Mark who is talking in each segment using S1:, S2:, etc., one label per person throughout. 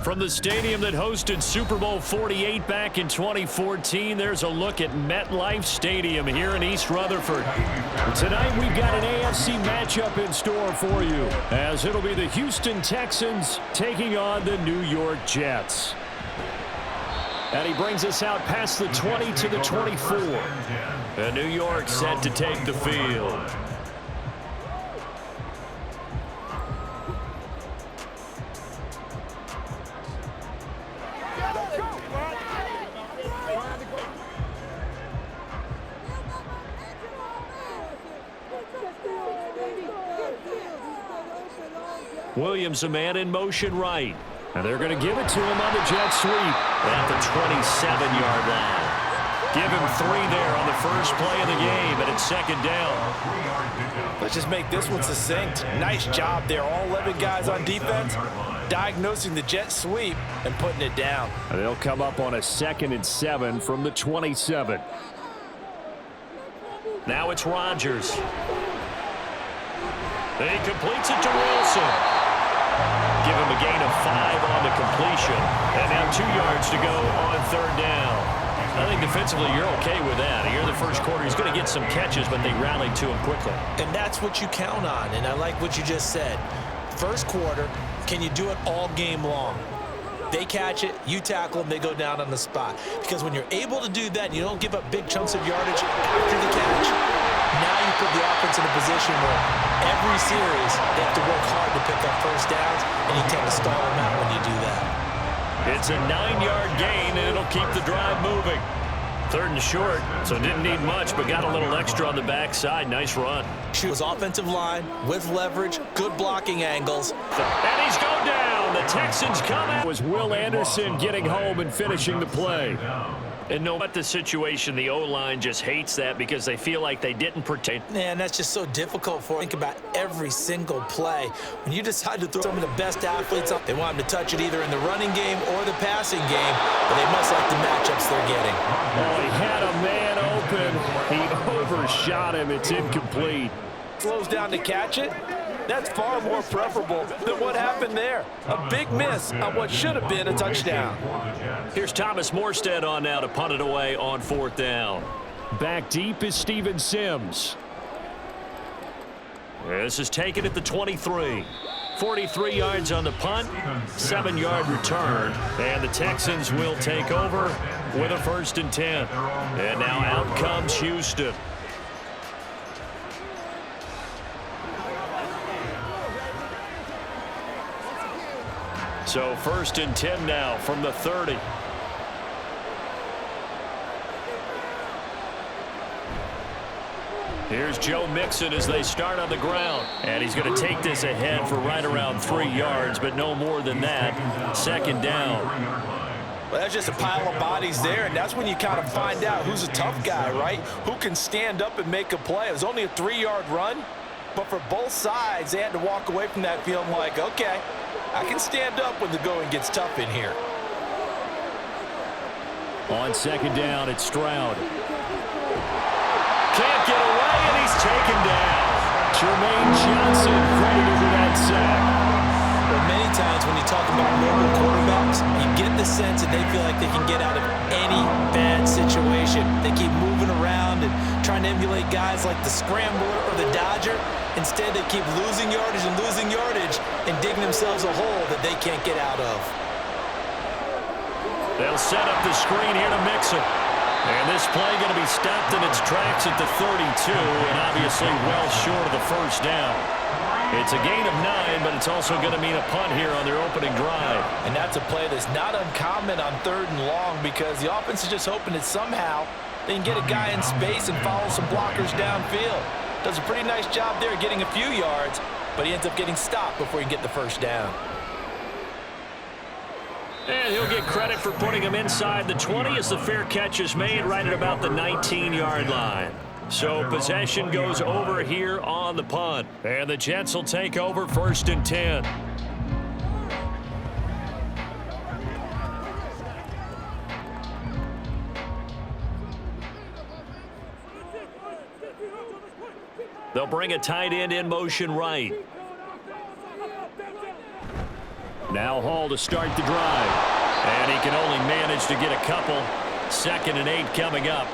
S1: From the stadium that hosted Super Bowl 48 back in 2014, there's a look at MetLife Stadium here in East Rutherford. Tonight we've got an AFC matchup in store for you, as it'll be the Houston Texans taking on the New York Jets. And he brings us out past the 20 to the 24. And New York set to take the field. Williams, a man in motion right. And they're going to give it to him on the jet sweep at the 27-yard line. Give him 3 there on the first play of the game, and it's second down.
S2: Let's just make this one succinct. Nice job there. All 11 guys on defense diagnosing the jet sweep and putting it down.
S1: And they'll come up on a 2nd and 7 from the 27. Now it's Rodgers. He completes it to Wilson. Give him a gain of 5 on the completion. And now 2 yards to go on 3rd down. I think defensively you're okay with that. Here in the first quarter, he's going to get some catches, but they rallied to him quickly.
S2: And that's what you count on, and I like what you just said. First quarter, can you do it all game long? They catch it, you tackle them, they go down on the spot. Because when you're able to do that, you don't give up big chunks of yardage after the catch. Now you put the offense in a position where every series they have to work hard to pick up first downs, and you tend to stall them out when you do that.
S1: It's a 9-yard gain, and it'll keep the drive moving. 3rd and short, so didn't need much, but got a little extra on the backside. Nice run.
S2: She was offensive line with leverage, good blocking angles.
S1: And he's going down. The Texans come out. It was Will Anderson getting home and finishing the play. And no matter the situation, the O-line just hates that because they feel like they didn't protect.
S2: Man, that's just so difficult for them. Think about every single play. When you decide to throw some of the best athletes up, they want them to touch it either in the running game or the passing game, but they must like the matchups they're getting.
S1: Oh, he had a man open. He overshot him. It's incomplete.
S2: Slows down to catch it. That's far more preferable than what happened there. A big miss on what should have been a touchdown.
S1: Here's Thomas Morstead on now to punt it away on 4th down. Back deep is Steven Sims. This is taken at the 23. 43 yards on the punt, 7-yard return, and the Texans will take over with a 1st and 10. And now out comes Houston. So 1st and 10 now from the 30. Here's Joe Mixon as they start on the ground. And he's going to take this ahead for right around 3 yards, but no more than that. 2nd down.
S2: Well, that's just a pile of bodies there, and that's when you kind of find out who's a tough guy, right? Who can stand up and make a play. It was only a 3-yard run, but for both sides, they had to walk away from that feeling like, okay, I can stand up when the going gets tough in here.
S1: On 2nd down, it's Stroud. Can't get away, and he's taken down. Jermaine Johnson credited with that sack.
S2: Well, many times when you talk about mobile quarterbacks, you get the sense that they feel like they can get out of any bad situation. They keep moving around and trying to emulate guys like the Scrambler or the Dodger. Instead, they keep losing yardage and digging themselves a hole that they can't get out of.
S1: They'll set up the screen here to Mixon. And this play going to be stopped in its tracks at the 32, and obviously well short of the 1st down. It's a gain of 9, but it's also going to mean a punt here on their opening drive.
S2: And that's a play that's not uncommon on 3rd and long because the offense is just hoping that somehow they can get a guy in space and follow some blockers downfield. Does a pretty nice job there getting a few yards, but he ends up getting stopped before he can get the 1st down.
S1: And he'll get credit for putting him inside the 20 as the fair catch is made right at about the 19-yard line. So possession goes over here on the punt. And the Jets will take over 1st and 10. They'll bring a tight end in motion right. Now Hall to start the drive. And he can only manage to get a couple. 2nd and 8 coming up.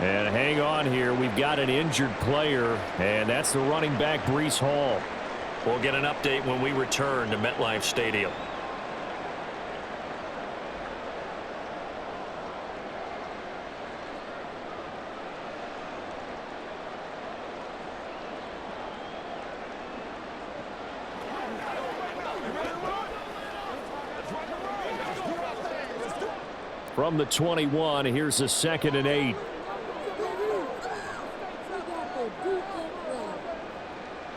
S1: And hang on here. We've got an injured player, and that's the running back, Breece Hall. We'll get an update when we return to MetLife Stadium. From the 21, here's a 2nd and 8.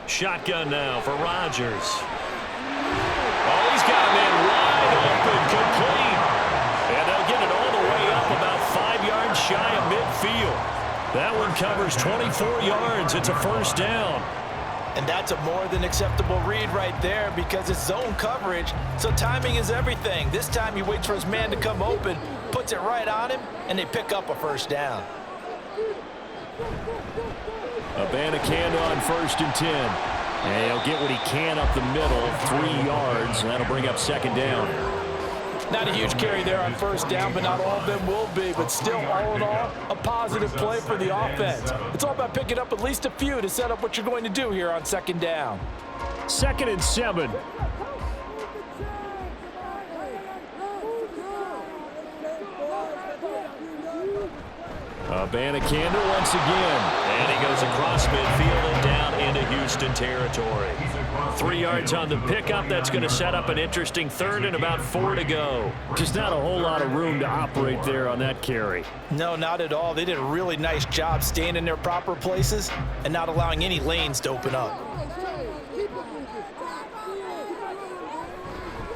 S1: Shotgun now for Rodgers. Oh, he's got a man wide open, complete. And they'll get it all the way up about 5 yards shy of midfield. That one covers 24 yards. It's a first down.
S2: And that's a more than acceptable read right there because it's zone coverage, so timing is everything. This time he waits for his man to come open, puts it right on him, and they pick up a first down.
S1: Abanikanda on 1st and 10. And he'll get what he can up the middle, 3 yards, and that'll bring up 2nd down.
S2: Not a huge carry there on first down, but not all of them will be. But still, all in all, a positive play for the offense. It's all about picking up at least a few to set up what you're going to do here on 2nd down.
S1: 2nd and 7. Abanikanda once again. And he goes across midfield and down into Houston territory. 3 yards on the pickup. That's going to set up an interesting 3rd and about 4 to go. Just not a whole lot of room to operate there on that carry.
S2: No, not at all. They did a really nice job staying in their proper places and not allowing any lanes to open up.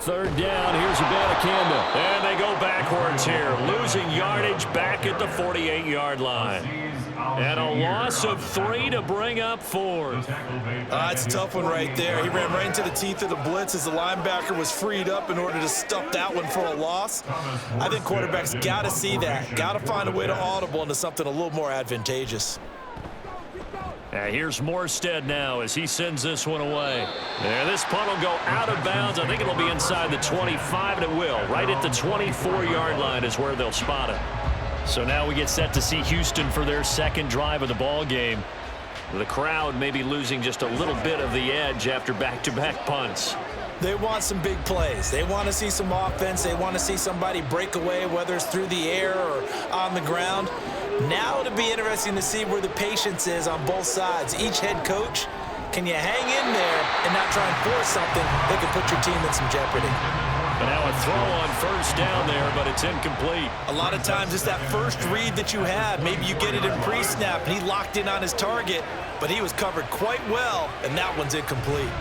S1: 3rd down, here's Abanikanda. And they go backwards here, losing yardage back at the 48-yard line. And a loss of 3 to bring up 4th.
S2: That's a tough one right there. He ran right into the teeth of the blitz as the linebacker was freed up in order to stuff that one for a loss. I think quarterbacks got to see that. Got to find a way to audible into something a little more advantageous.
S1: Here's Morstead now as he sends this one away. And this punt will go out of bounds. I think it'll be inside the 25, and it will. Right at the 24-yard line is where they'll spot it. So now we get set to see Houston for their 2nd drive of the ball game. The crowd may be losing just a little bit of the edge after back-to-back punts.
S2: They want some big plays. They want to see some offense. They want to see somebody break away, whether it's through the air or on the ground. Now it'll be interesting to see where the patience is on both sides. Each head coach, can you hang in there and not try and force something that could put your team in some jeopardy?
S1: But now a throw on 1st down there, but it's incomplete.
S2: A lot of times it's that first read that you have. Maybe you get it in pre-snap, and he locked in on his target, but he was covered quite well, and that one's incomplete.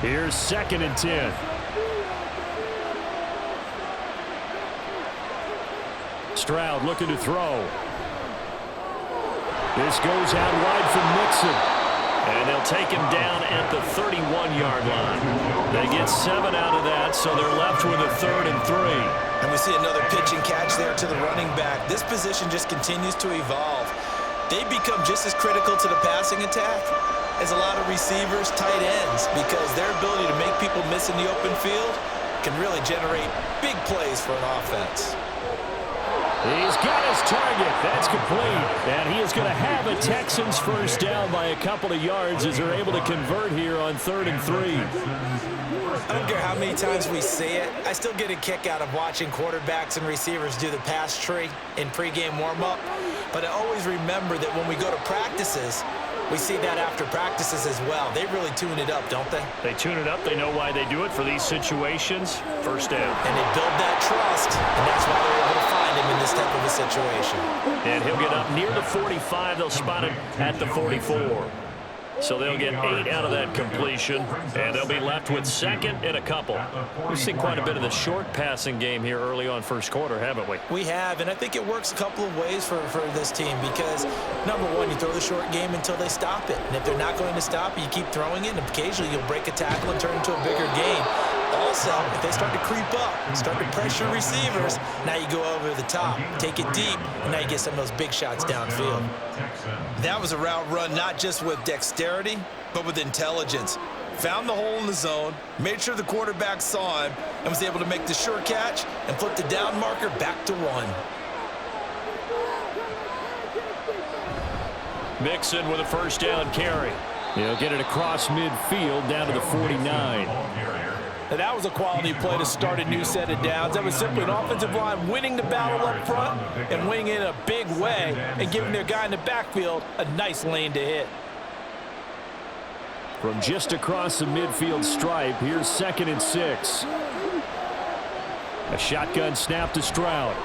S1: Here's 2nd and 10. Stroud looking to throw. This goes out wide from Mixon. And they'll take him down at the 31-yard line. They get 7 out of that, so they're left with a 3rd and 3.
S2: And we see another pitch and catch there to the running back. This position just continues to evolve. They become just as critical to the passing attack as a lot of receivers, tight ends, because their ability to make people miss in the open field can really generate big plays for an offense.
S1: He's got his target. That's complete. And he is going to have a Texans first down by a couple of yards as they're able to convert here on 3rd and 3.
S2: I don't care how many times we see it. I still get a kick out of watching quarterbacks and receivers do the pass tree in pregame warm-up. But I always remember that when we go to practices, we see that after practices as well. They really tune it up, don't they?
S1: They tune it up. They know why they do it for these situations. First down.
S2: And they build that trust, and that's why they're able to find him in this type of a situation.
S1: And he'll get up near the 45. They'll spot it at the 44. So they'll get 8 out of that completion, and they'll be left with 2nd and a couple. We've seen quite a bit of the short passing game here early on first quarter, haven't we?
S2: We have, and I think it works a couple of ways for this team because, number one, you throw the short game until they stop it. And if they're not going to stop it, you keep throwing it, and occasionally you'll break a tackle and turn it into a bigger gain. Also, if they start to creep up, start to pressure receivers, now you go over the top, take it deep, and now you get some of those big shots downfield. That was a route run not just with dexterity, but with intelligence. found the hole in the zone, made sure the quarterback saw him, and was able to make the sure catch and flip the down marker back to 1.
S1: Mixon with a first down carry. He'll get it across midfield down to the 49.
S2: And that was a quality play to start a new set of downs. That was simply an offensive line winning the battle up front and winning it in a big way and giving their guy in the backfield a nice lane to hit.
S1: From just across the midfield stripe, here's 2nd and 6. A shotgun snap to Stroud. A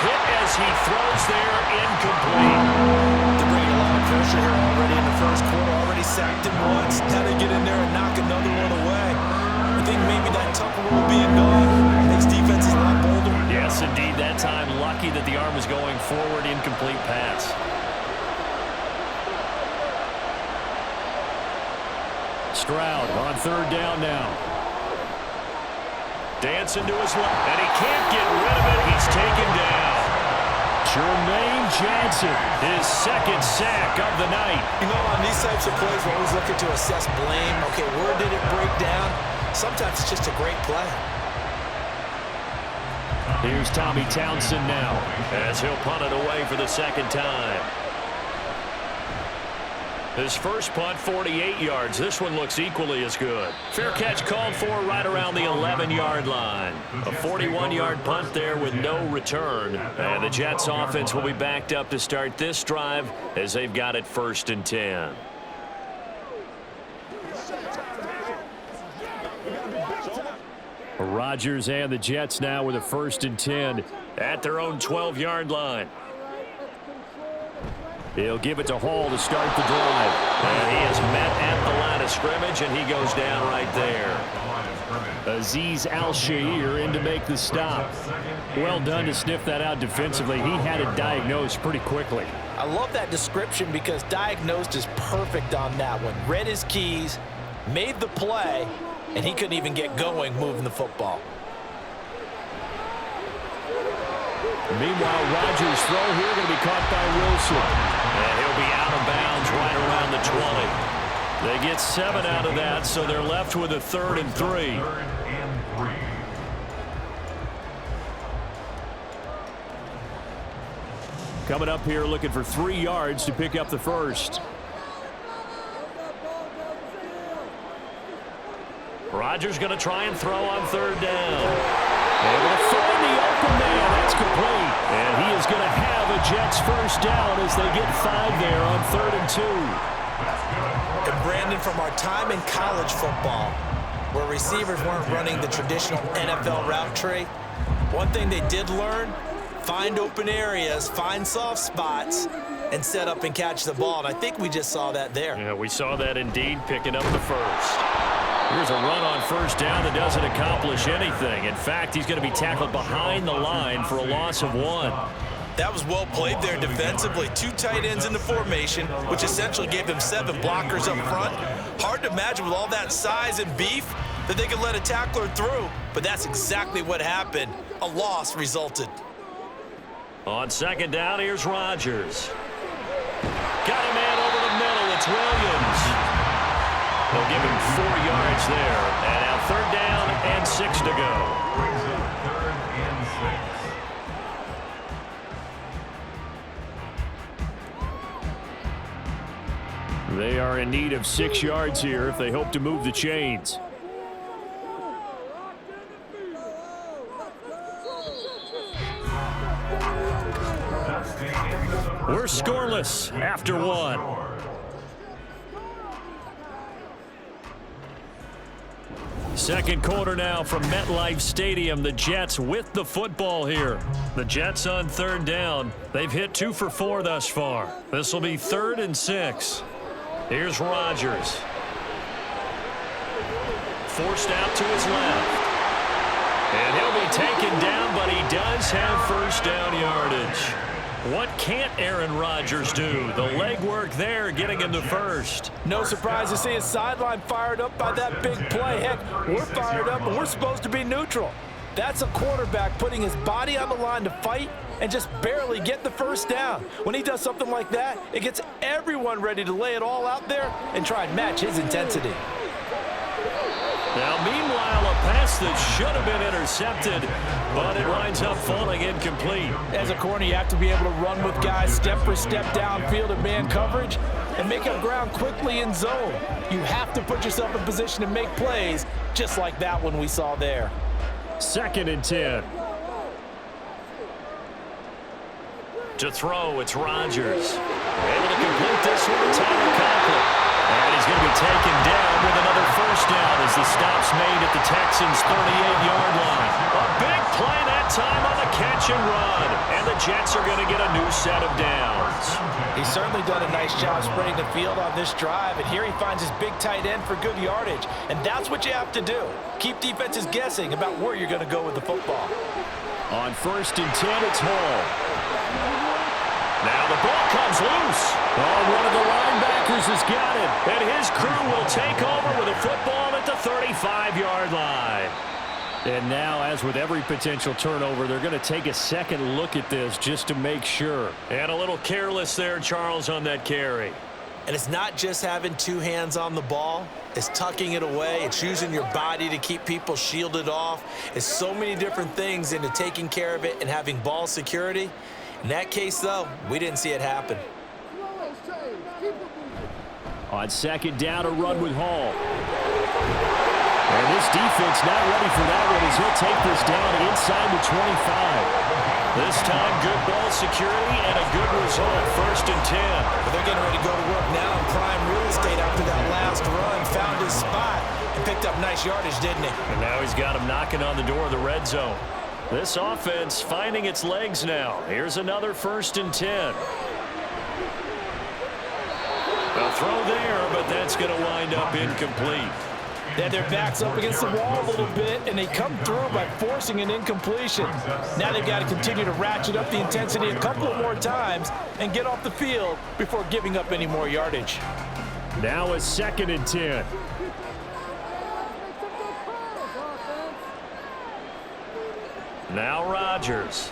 S1: hit as he throws there, incomplete.
S2: They're bringing a lot of pressure here already in the first quarter. Already sacked him once. Had to get in there and knock another one away. I think maybe that Tucker rule being gone makes defenses a lot bolder.
S1: Yes, indeed. That time, lucky that the arm was going forward. Incomplete pass. Stroud on 3rd down now. Dancing to his left, and he can't get rid of it. He's taken down. Jermaine Johnson, his 2nd sack of the night.
S2: You know, on these types of plays, we're always looking to assess blame. Okay, where did it break down? Sometimes it's just a great play.
S1: Here's Tommy Townsend now, as he'll punt it away for the 2nd time. His first punt, 48 yards. This one looks equally as good. Fair catch called for right around the 11-yard line. A 41-yard punt there with no return. And the Jets offense will be backed up to start this drive as they've got it 1st and 10. Rodgers and the Jets now with a 1st and 10 at their own 12-yard line. He'll give it to Hall to start the drive. And he is met at the line of scrimmage, and he goes down right there. Azeez Al-Shaair in to make the stop. Well done to sniff that out defensively. He had it diagnosed pretty quickly.
S2: I love that description because diagnosed is perfect on that one. Read his keys, made the play, and he couldn't even get going moving the football.
S1: Meanwhile, Rodgers' throw here going to be caught by Wilson. And he'll be out of bounds right around the 20. They get 7 out of that, so they're left with a 3rd and 3. Coming up here looking for 3 yards to pick up the first. Rodgers going to try and throw on 3rd down. Able to find the open man. That's complete. And he is going to have a Jets first down as they get 5 there on 3rd and 2.
S2: And Brandon, from our time in college football, where receivers weren't running the traditional NFL route tree, one thing they did learn, find open areas, find soft spots, and set up and catch the ball. And I think we just saw that there.
S1: Yeah, we saw that indeed, picking up the first. Here's a run on 1st down that doesn't accomplish anything. In fact, he's going to be tackled behind the line for a loss of 1.
S2: That was well played there defensively. 2 tight ends in the formation, which essentially gave them 7 blockers up front. Hard to imagine with all that size and beef that they could let a tackler through, but that's exactly what happened. A loss resulted.
S1: On 2nd down, here's Rodgers. Got a man over the middle. It's Williams. They'll give him 4 yards there. And now 3rd down and 6 to go. They are in need of 6 yards here if they hope to move the chains. We're scoreless after 1. Second quarter now from MetLife Stadium. The Jets with the football here. The Jets on 3rd down. They've hit 2 for 4 thus far. This will be 3rd and 6. Here's Rodgers. Forced out to his left. And he'll be taken down, but he does have first down yardage. What can't Aaron Rodgers do? The legwork there getting him to first.
S2: No surprise to see his sideline fired up by that big play. Heck, we're fired up, and we're supposed to be neutral. That's a quarterback putting his body on the line to fight and just barely get the first down. When he does something like that, it gets everyone ready to lay it all out there and try and match his intensity.
S1: Now, meanwhile, a pass that should have been intercepted, but it winds up falling incomplete.
S2: As a corner, you have to be able to run with guys step for step downfield in man coverage and make up ground quickly in zone. You have to put yourself in position to make plays, just like that one we saw there.
S1: 2nd and 10. To throw, it's Rodgers. Able to complete this one to Tyler Conklin. And he's going to be taken down with another first down as the stop's made at the Texans' 38-yard line. A big play that time on the catch and run. And the Jets are going to get a new set of downs.
S2: He's certainly done a nice job spreading the field on this drive, and here he finds his big tight end for good yardage. And that's what you have to do. Keep defenses guessing about where you're going to go with the football.
S1: On 1st and 10, it's Hall. Now the ball comes loose. Oh, one of the linebackers has got it. And his crew will take over with a football at the 35-yard line. And now, as with every potential turnover, they're going to take a second look at this just to make sure. And a little careless there, Charles, on that carry.
S2: And it's not just having two hands on the ball. It's tucking it away. It's using your body to keep people shielded off. It's so many different things into taking care of it and having ball security. In that case, though, we didn't see it happen.
S1: On 2nd down, a run with Hall. And this defense not ready for that one as he'll take this down inside the 25. This time, good ball security and a good result. 1st and 10.
S2: But they're getting ready to go to work now in prime real estate after that last run. Found his spot and picked up nice yardage, didn't he?
S1: And now he's got him knocking on the door of the red zone. This offense finding its legs now. Here's another 1st and 10. A throw there, but that's going to wind up incomplete.
S2: They had their backs up against the wall a little bit, and they come through by forcing an incompletion. Now they've got to continue to ratchet up the intensity a couple of more times and get off the field before giving up any more yardage.
S1: Now a 2nd and 10. Now Rodgers.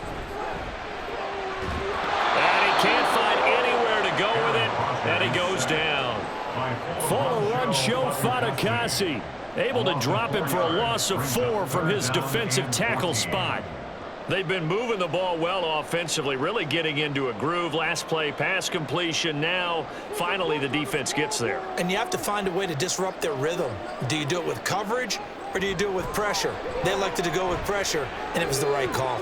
S1: And he can't find anywhere to go with it, and he goes down. Full run show Fatukasi. Able to drop him for a loss of 4 from his defensive tackle spot. They've been moving the ball well offensively, really getting into a groove. Last play, pass completion. Now, finally, the defense gets there.
S2: And you have to find a way to disrupt their rhythm. Do you do it with coverage, or do you do it with pressure? They elected to go with pressure, and it was the right call.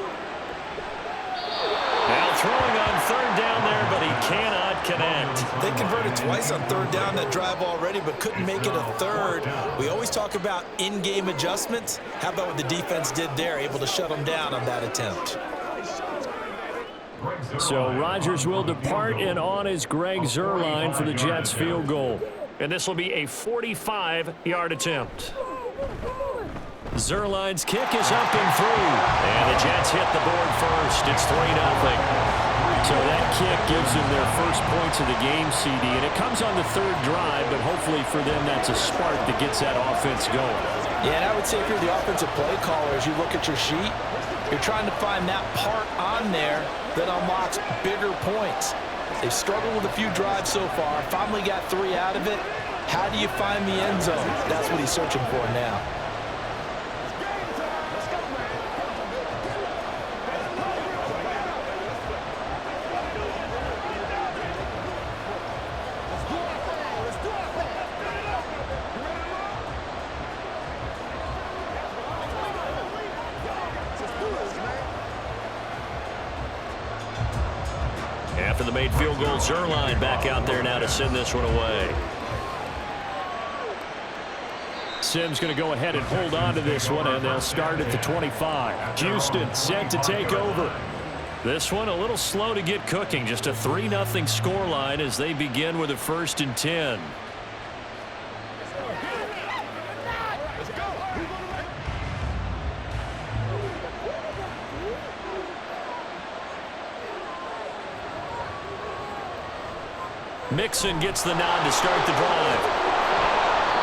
S1: Now throwing on 3rd down there, but he cannot connect.
S2: They converted twice on 3rd down that drive already, but couldn't make it a 3rd. We always talk about in-game adjustments. How about what the defense did there, able to shut them down on that attempt?
S1: So Rodgers will depart, and on is Greg Zuerlein for the Jets field goal. And this will be a 45-yard attempt. Zuerlein's kick is up and through. And the Jets hit the board first. It's 3-0. So that kick gives them their first points of the game, CD. And it comes on the 3rd drive, but hopefully for them that's a spark that gets that offense going.
S2: Yeah, and I would say if you're the offensive play caller, as you look at your sheet, you're trying to find that part on there that unlocks bigger points. They've struggled with a few drives so far. Finally got 3 out of it. How do you find the end zone? That's what he's searching for now.
S1: After the made field goal, Zuerlein back out there now to send this one away. Simms going to go ahead and hold on to this one, and they'll start at the 25. Houston set to take over. This one a little slow to get cooking. Just a 3-0 scoreline as they begin with a 1st and 10. Mixon gets the nod to start the drive.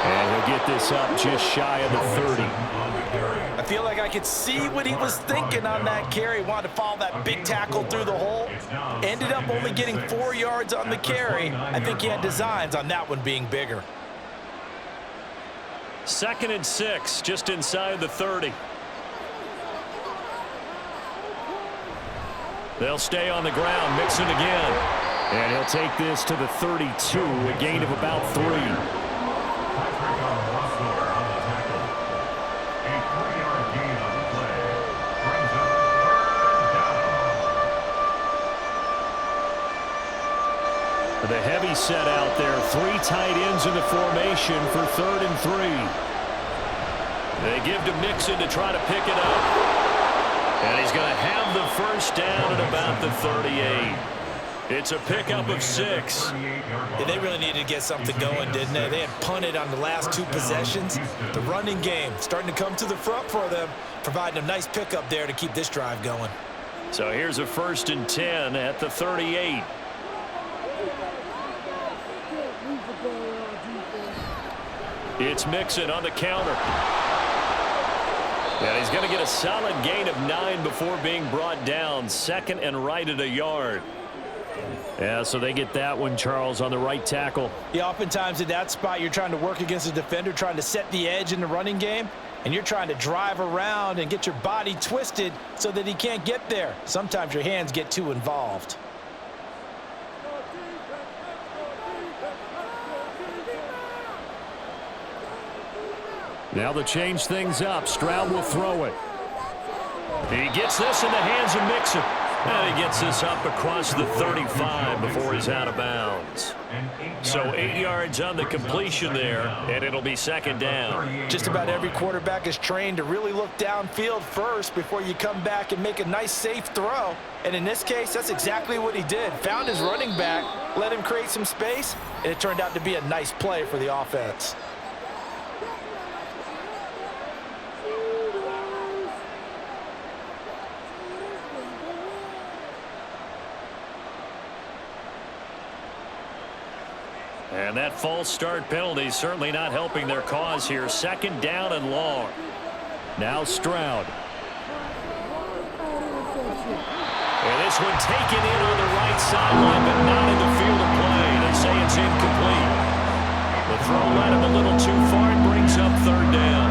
S1: And he'll get this up just shy of the 30.
S2: I feel like I could see what he was thinking on that carry. Wanted to follow that big tackle through the hole. Ended up only getting 4 yards on the carry. I think he had designs on that one being bigger.
S1: 2nd and 6, just inside the 30. They'll stay on the ground, Mixon again. And he'll take this to the 32, a gain of about 3. The heavy set out there. 3 tight ends in the formation for 3rd and 3. They give to Mixon to try to pick it up. And he's going to have the first down at about the 38. It's a pickup of 6.
S2: Yeah, they really needed to get something going, didn't they? They had punted on the last 2 possessions. The running game starting to come to the front for them, providing a nice pickup there to keep this drive going.
S1: So here's a 1st and 10 at the 38. It's Mixon on the counter. And he's going to get a solid gain of 9 before being brought down. 2nd and right at a yard. Yeah, so they get that one, Charles, on the right tackle.
S2: Yeah, oftentimes in that spot, you're trying to work against a defender, trying to set the edge in the running game, and you're trying to drive around and get your body twisted so that he can't get there. Sometimes your hands get too involved.
S1: Now to change things up, Stroud will throw it. He gets this in the hands of Mixon. And he gets this up across the 35 before he's out of bounds. So 8 yards on the completion there, and it'll be 2nd down.
S2: Just about every quarterback is trained to really look downfield first before you come back and make a nice, safe throw. And in this case, that's exactly what he did. Found his running back, let him create some space, and it turned out to be a nice play for the offense.
S1: And that false start penalty is certainly not helping their cause here. 2nd down and long. Now Stroud. And this one taken in on the right sideline, but not in the field of play. They say it's incomplete. The throw led him a little too far and brings up 3rd down.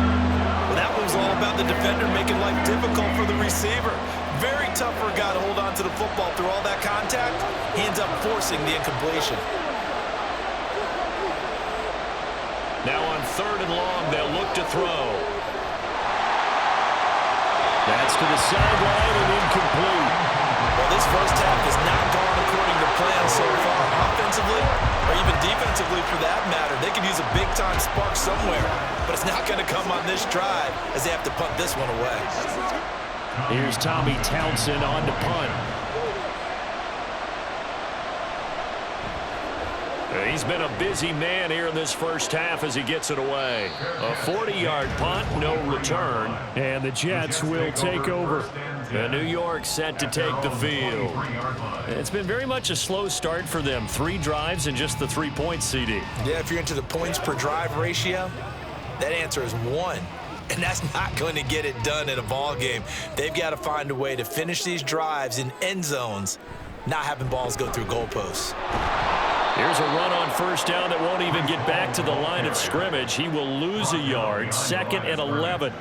S2: Well, that one was all about the defender making life difficult for the receiver. Very tough for a guy to hold on to the football through all that contact. He ends up forcing the incompletion.
S1: Now on 3rd and long, they'll look to throw. That's to the sideline and incomplete.
S2: Well, this first half has not gone according to plan so far. Offensively, or even defensively for that matter, they could use a big-time spark somewhere. But it's not going to come on this drive as they have to punt this one away.
S1: Here's Tommy Townsend on to punt. He's been a busy man here in this first half as he gets it away. A 40-yard punt, no return, and the Jets will take over. And New York set to take the field. It's been very much a slow start for them. 3 drives and just the 3 points, CD.
S2: Yeah, if you're into the points per drive ratio, that answer is 1. And that's not going to get it done in a ball game. They've got to find a way to finish these drives in end zones, not having balls go through goalposts.
S1: Here's a run on 1st down that won't even get back to the line of scrimmage. He will lose a yard. 2nd and 11.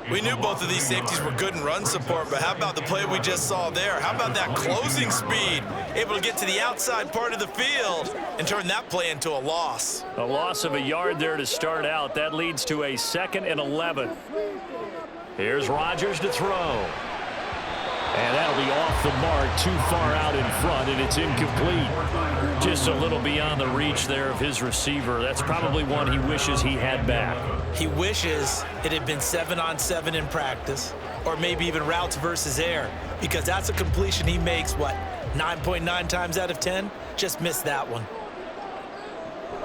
S2: We knew both of these safeties were good in run support, but how about the play we just saw there? How about that closing speed? Able to get to the outside part of the field and turn that play into a loss.
S1: A loss of a yard there to start out. That leads to a 2nd and 11. Here's Rodgers to throw. And that'll be off the mark, too far out in front, and it's incomplete. Just a little beyond the reach there of his receiver. That's probably one he wishes he had back.
S2: He wishes it had been 7-on-7 in practice, or maybe even routes versus air, because that's a completion he makes, 9.9 times out of 10? Just missed that one.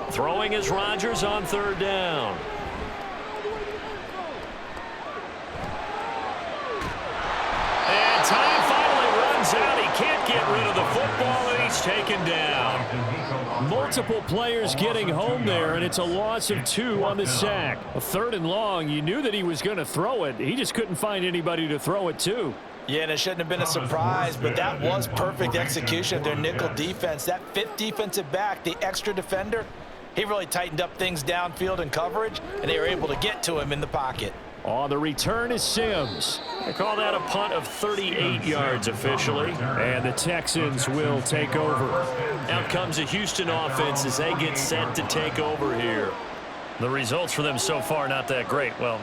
S1: Throwing is Rodgers on 3rd down. And time finally runs out. He can't get rid of the football, and he's taken down. Multiple players getting home there, and it's a loss of 2 on the sack. A 3rd and long, you knew that he was going to throw it. He just couldn't find anybody to throw it to.
S2: Yeah, and it shouldn't have been a surprise, but that was perfect execution of their nickel defense. That 5th defensive back, the extra defender, he really tightened up things downfield in coverage, and they were able to get to him in the pocket.
S1: On the return is Sims. They call that a punt of 38 yards officially, and the Texans will take over. Out comes the Houston offense as they get set to take over here. The results for them so far not that great. Well,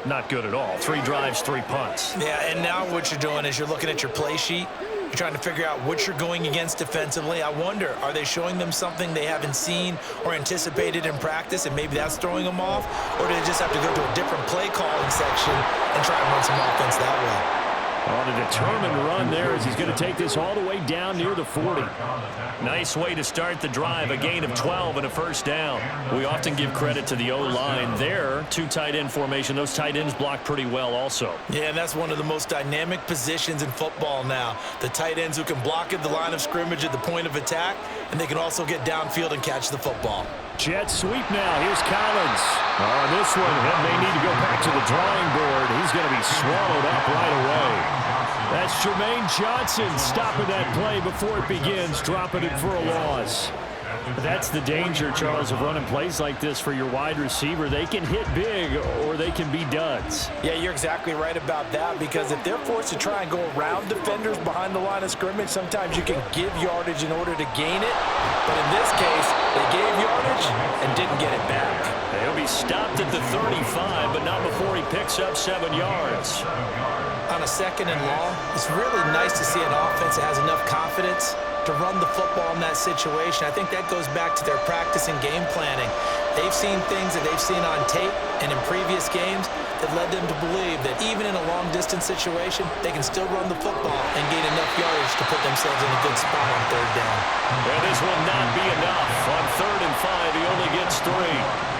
S1: not good at all. 3 drives, 3 punts.
S2: Yeah, and now what you're doing is you're looking at your play sheet. You're trying to figure out what you're going against defensively. I wonder, are they showing them something they haven't seen or anticipated in practice, and maybe that's throwing them off? Or do they just have to go to a different play calling section and try and run some offense that way?
S1: On a determined run there as he's going to take this all the way down near the 40. Nice way to start the drive, a gain of 12 and a first down. We often give credit to the O-line there. 2 tight end formation. Those tight ends block pretty well also.
S2: Yeah, and that's one of the most dynamic positions in football now. The tight ends who can block at the line of scrimmage at the point of attack, and they can also get downfield and catch the football.
S1: Jet sweep now. Here's Collins. On this one, he may need to go back to the drawing board. He's going to be swallowed up right away. That's Jermaine Johnson stopping that play before it begins, dropping it for a loss. That's the danger, Charles, of running plays like this for your wide receiver. They can hit big or they can be duds.
S2: Yeah, you're exactly right about that, because if they're forced to try and go around defenders behind the line of scrimmage, sometimes you can give yardage in order to gain it. But in this case, they gave yardage and didn't get it back.
S1: He'll be stopped at the 35, but not before he picks up 7 yards.
S2: On a 2nd and long, it's really nice to see an offense that has enough confidence to run the football in that situation. I think that goes back to their practice and game planning. They've seen things that they've seen on tape and in previous games that led them to believe that even in a long-distance situation, they can still run the football and gain enough yardage to put themselves in a good spot on 3rd down.
S1: And this will not be enough. On 3rd and 5, he only gets 3.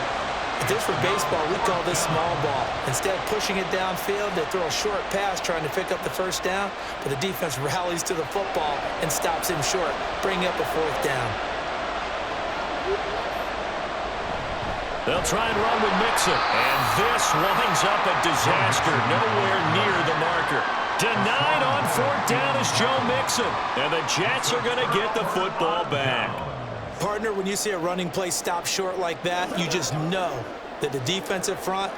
S2: If this were baseball, we call this small ball. Instead of pushing it downfield, they throw a short pass trying to pick up the 1st down, but the defense rallies to the football and stops him short, bringing up a 4th down.
S1: They'll try and run with Mixon, and this winds up a disaster, nowhere near the marker. Denied on 4th down is Joe Mixon, and the Jets are going to get the football back.
S2: Partner, when you see a running play stop short like that, you just know that the defensive front,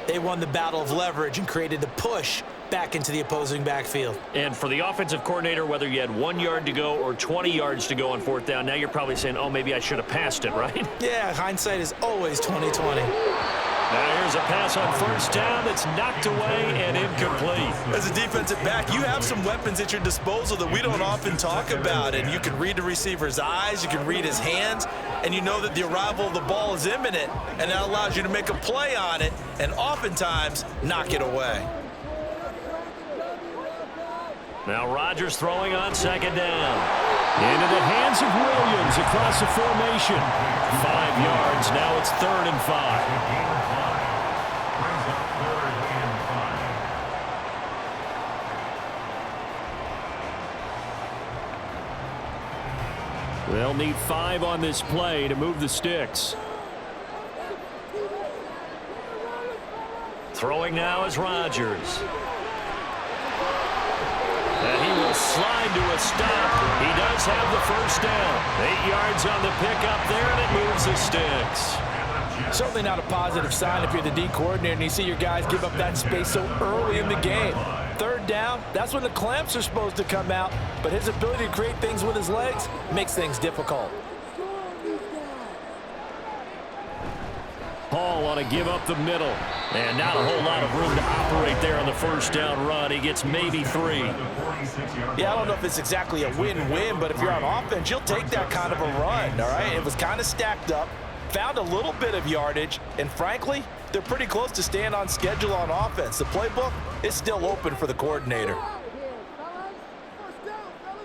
S2: they won the battle of leverage and created the push back into the opposing backfield.
S1: And for the offensive coordinator, whether you had 1 yard to go or 20 yards to go on 4th down, now you're probably saying, oh, maybe I should have passed it, right?
S2: Yeah, hindsight is always 20/20.
S1: Now here's a pass on 1st down that's knocked away and incomplete.
S2: As a defensive back, you have some weapons at your disposal that we don't often talk about, and you can read the receiver's eyes, you can read his hands, and you know that the arrival of the ball is imminent, and that allows you to make a play on it and oftentimes knock it away.
S1: Now Rodgers throwing on 2nd down. Into the hands of Williams across the formation. 5 yards. Now it's 3rd and 5. They'll need 5 on this play to move the sticks. Throwing now is Rodgers. And he will slide to a stop. He does have the 1st down. 8 yards on the pickup there, and it moves the sticks.
S2: Certainly not a positive sign if you're the D coordinator and you see your guys give up that space so early in the game. 3rd down, that's when the clamps are supposed to come out, but his ability to create things with his legs makes things difficult.
S1: Paul on to give up the middle. And not a whole lot of room to operate there on the 1st down run. He gets maybe 3.
S2: Yeah, I don't know if it's exactly a win-win, but if you're on offense, you'll take that kind of a run, all right? It was kind of stacked up, found a little bit of yardage, and frankly, they're pretty close to staying on schedule on offense. The playbook is still open for the coordinator.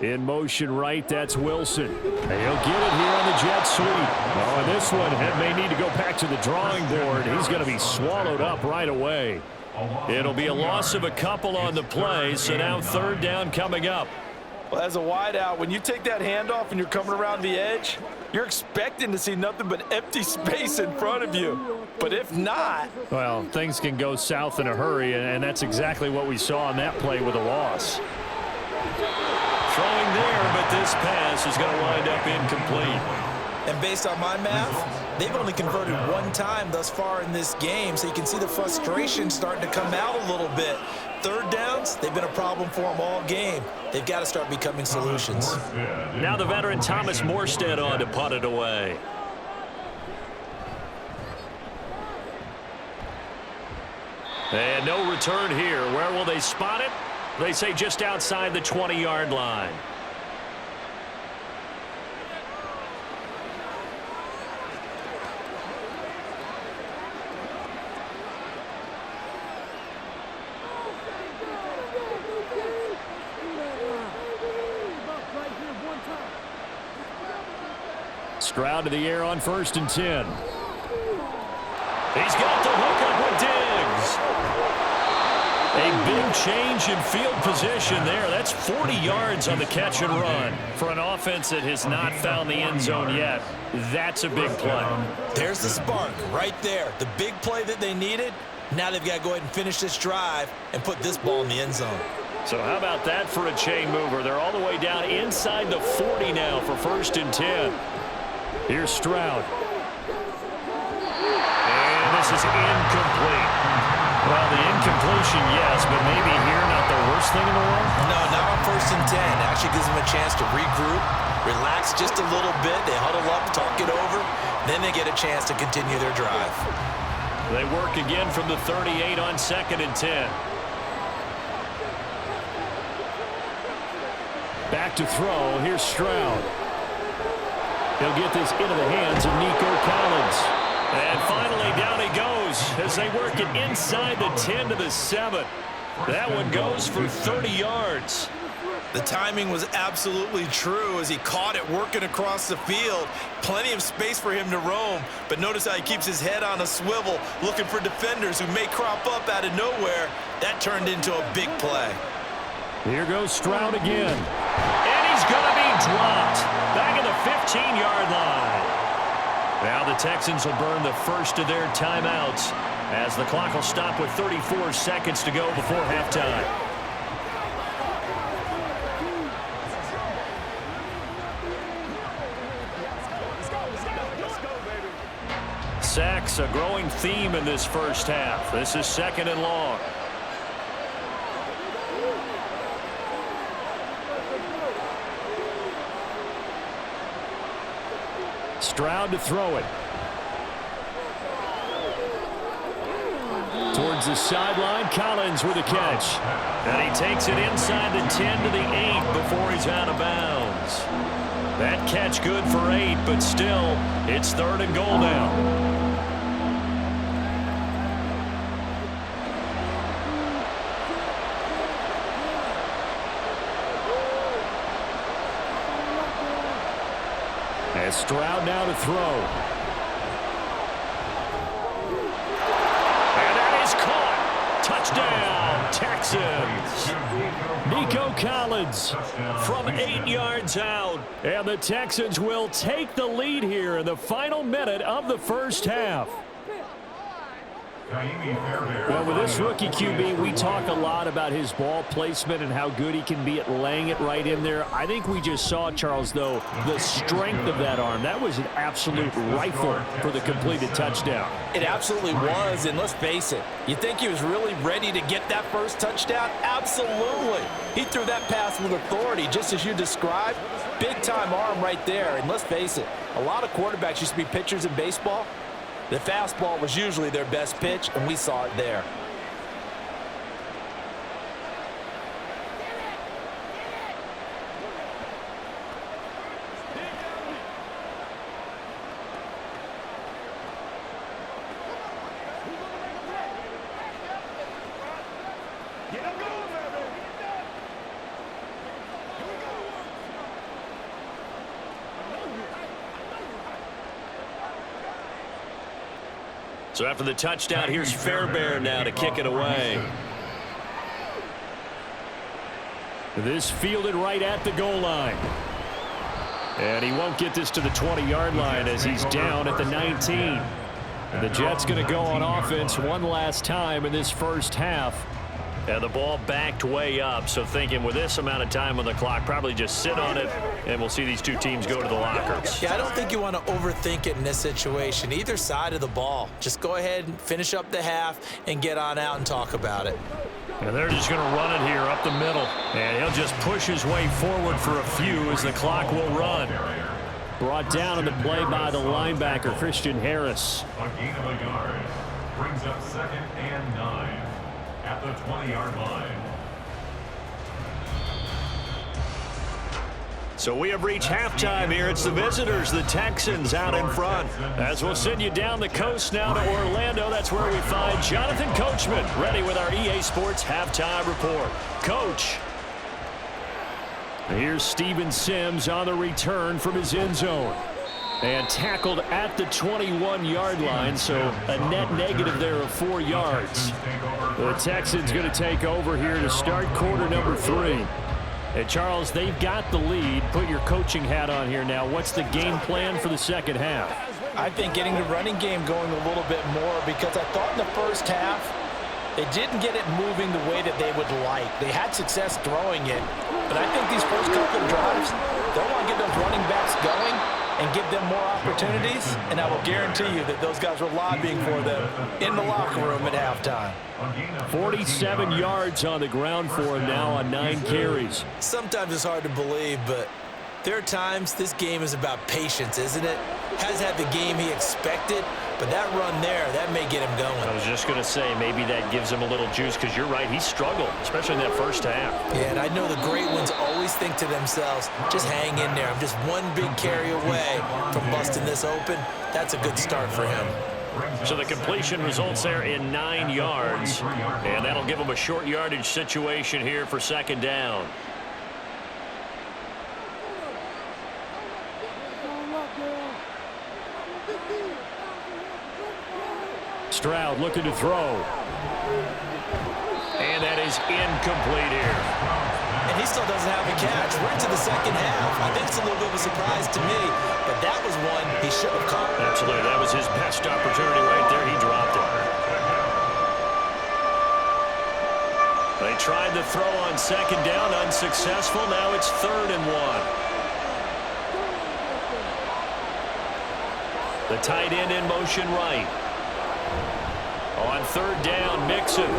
S1: In motion right, that's Wilson. And he'll get it here on the jet sweep. Oh, and this one may need to go back to the drawing board. He's going to be swallowed up right away. It'll be a loss of a couple on the play, so now 3rd down coming up.
S3: Well, as a wideout, when you take that handoff and you're coming around the edge, you're expecting to see nothing but empty space in front of you. But if not...
S1: Well, things can go south in a hurry, and that's exactly what we saw on that play with a loss. Throwing there, but this pass is going to wind up incomplete.
S2: And based on my math, they've only converted one time thus far in this game, so you can see the frustration starting to come out a little bit. Third downs, they've been a problem for them all game. They've got to start becoming solutions.
S1: Now the veteran Thomas Morstead on to punt it away. And no return here. Where will they spot it? They say just outside the 20-yard line. Stroud to the air on 1st and 10. He's got the hook up with Diggs. A big change in field position there. That's 40 yards on the catch and run. For an offense that has not found the end zone yet, that's a big play.
S2: There's the spark right there. The big play that they needed. Now they've got to go ahead and finish this drive and put this ball in the end zone.
S1: So how about that for a chain mover? They're all the way down inside the 40 now for 1st and 10. Here's Stroud. And this is incomplete. Well, the incompletion, yes, but maybe here not the worst thing in the world?
S2: No, not on 1st and 10. Actually gives them a chance to regroup, relax just a little bit. They huddle up, talk it over. Then they get a chance to continue their drive.
S1: They work again from the 38 on 2nd and 10. Back to throw. Here's Stroud. He'll get this into the hands of Nico Collins. And finally, down he goes as they work it inside the 10 to the 7. That one goes for 30 yards.
S2: The timing was absolutely true as he caught it working across the field. Plenty of space for him to roam, but notice how he keeps his head on a swivel, looking for defenders who may crop up out of nowhere. That turned into a big play.
S1: Here goes Stroud again. And he's going to be dropped back at the 15-yard line. Now the Texans will burn the first of their timeouts as the clock will stop with 34 seconds to go before halftime. Sacks, a growing theme in this first half. This is 2nd and long. Stroud to throw it. Towards the sideline, Collins with a catch. And he takes it inside the 10 to the 8 before he's out of bounds. That catch good for 8, but still, it's 3rd and goal now. As Stroud now to throw. And that is caught. Touchdown, Texans. Nico Collins from 8 yards out. And the Texans will take the lead here in the final minute of the first half. Well, with this rookie QB, we talk a lot about his ball placement and how good he can be at laying it right in there. I think we just saw, Charles, though, the strength of that arm. That was an absolute rifle for the completed touchdown.
S3: It absolutely was, and let's face it, you think he was really ready to get that first touchdown? Absolutely. He threw that pass with authority, just as you described. Big-time arm right there, and let's face it, a lot of quarterbacks used to be pitchers in baseball. The fastball was usually their best pitch, and we saw it there.
S1: So after the touchdown, here's Fairbairn now to kick it away. This fielded right at the goal line. And he won't get this to the 20-yard line as he's down at the 19. And the Jets going to go on offense one last time in this first half. And the ball backed way up, so thinking with this amount of time on the clock, probably just sit on it, and we'll see these two teams go to the lockers.
S2: Yeah, I don't think you want to overthink it in this situation. Either side of the ball. Just go ahead and finish up the half and get on out and talk about it.
S1: And they're just going to run it here up the middle. And he'll just push his way forward for a few as the clock will run. Brought down on the play by the linebacker, Christian Harris.
S4: A gain of a yard brings up 2nd and 9 at the 20-yard line.
S1: So we have reached halftime here. It's the visitors, the Texans, out in front. As we'll send you down the coast now to Orlando. That's where we find Jonathan Coachman, ready with our EA Sports halftime report. Coach. Here's Steven Sims on the return from his end zone. And tackled at the 21-yard line, so a net negative there of 4 yards. The Texans going to take over here to start quarter number 3. And Charles, they've got the lead. Put your coaching hat on here now. What's the game plan for the second half?
S3: I think getting the running game going a little bit more, because I thought in the first half they didn't get it moving the way that they would like. They had success throwing it, but I think these first couple of drives, they'll want to get those running backs going and give them more opportunities, and I will guarantee you that those guys were lobbying for them in the locker room at halftime.
S1: 47 yards on the ground for him now on 9 carries.
S2: Sometimes it's hard to believe, but there are times this game is about patience, isn't it? Has had the game he expected, but that run there, that may get him going.
S1: I was just going to say, maybe that gives him a little juice, because you're right, he struggled, especially in that first half.
S2: Yeah, and I know the great ones always think to themselves, just hang in there. I'm just one big carry away from busting this open. That's a good start for him.
S1: So the completion results there in 9 yards, and that'll give him a short yardage situation here for second down. Stroud looking to throw. And that is incomplete here.
S2: And he still doesn't have a catch. We're into the second half. I think it's a little bit of a surprise to me, but that was one he should have caught.
S1: Absolutely. That was his best opportunity right there. He dropped it. They tried the throw on second down, unsuccessful. Now it's 3rd and 1. The tight end in motion right. On 3rd down, Mixon.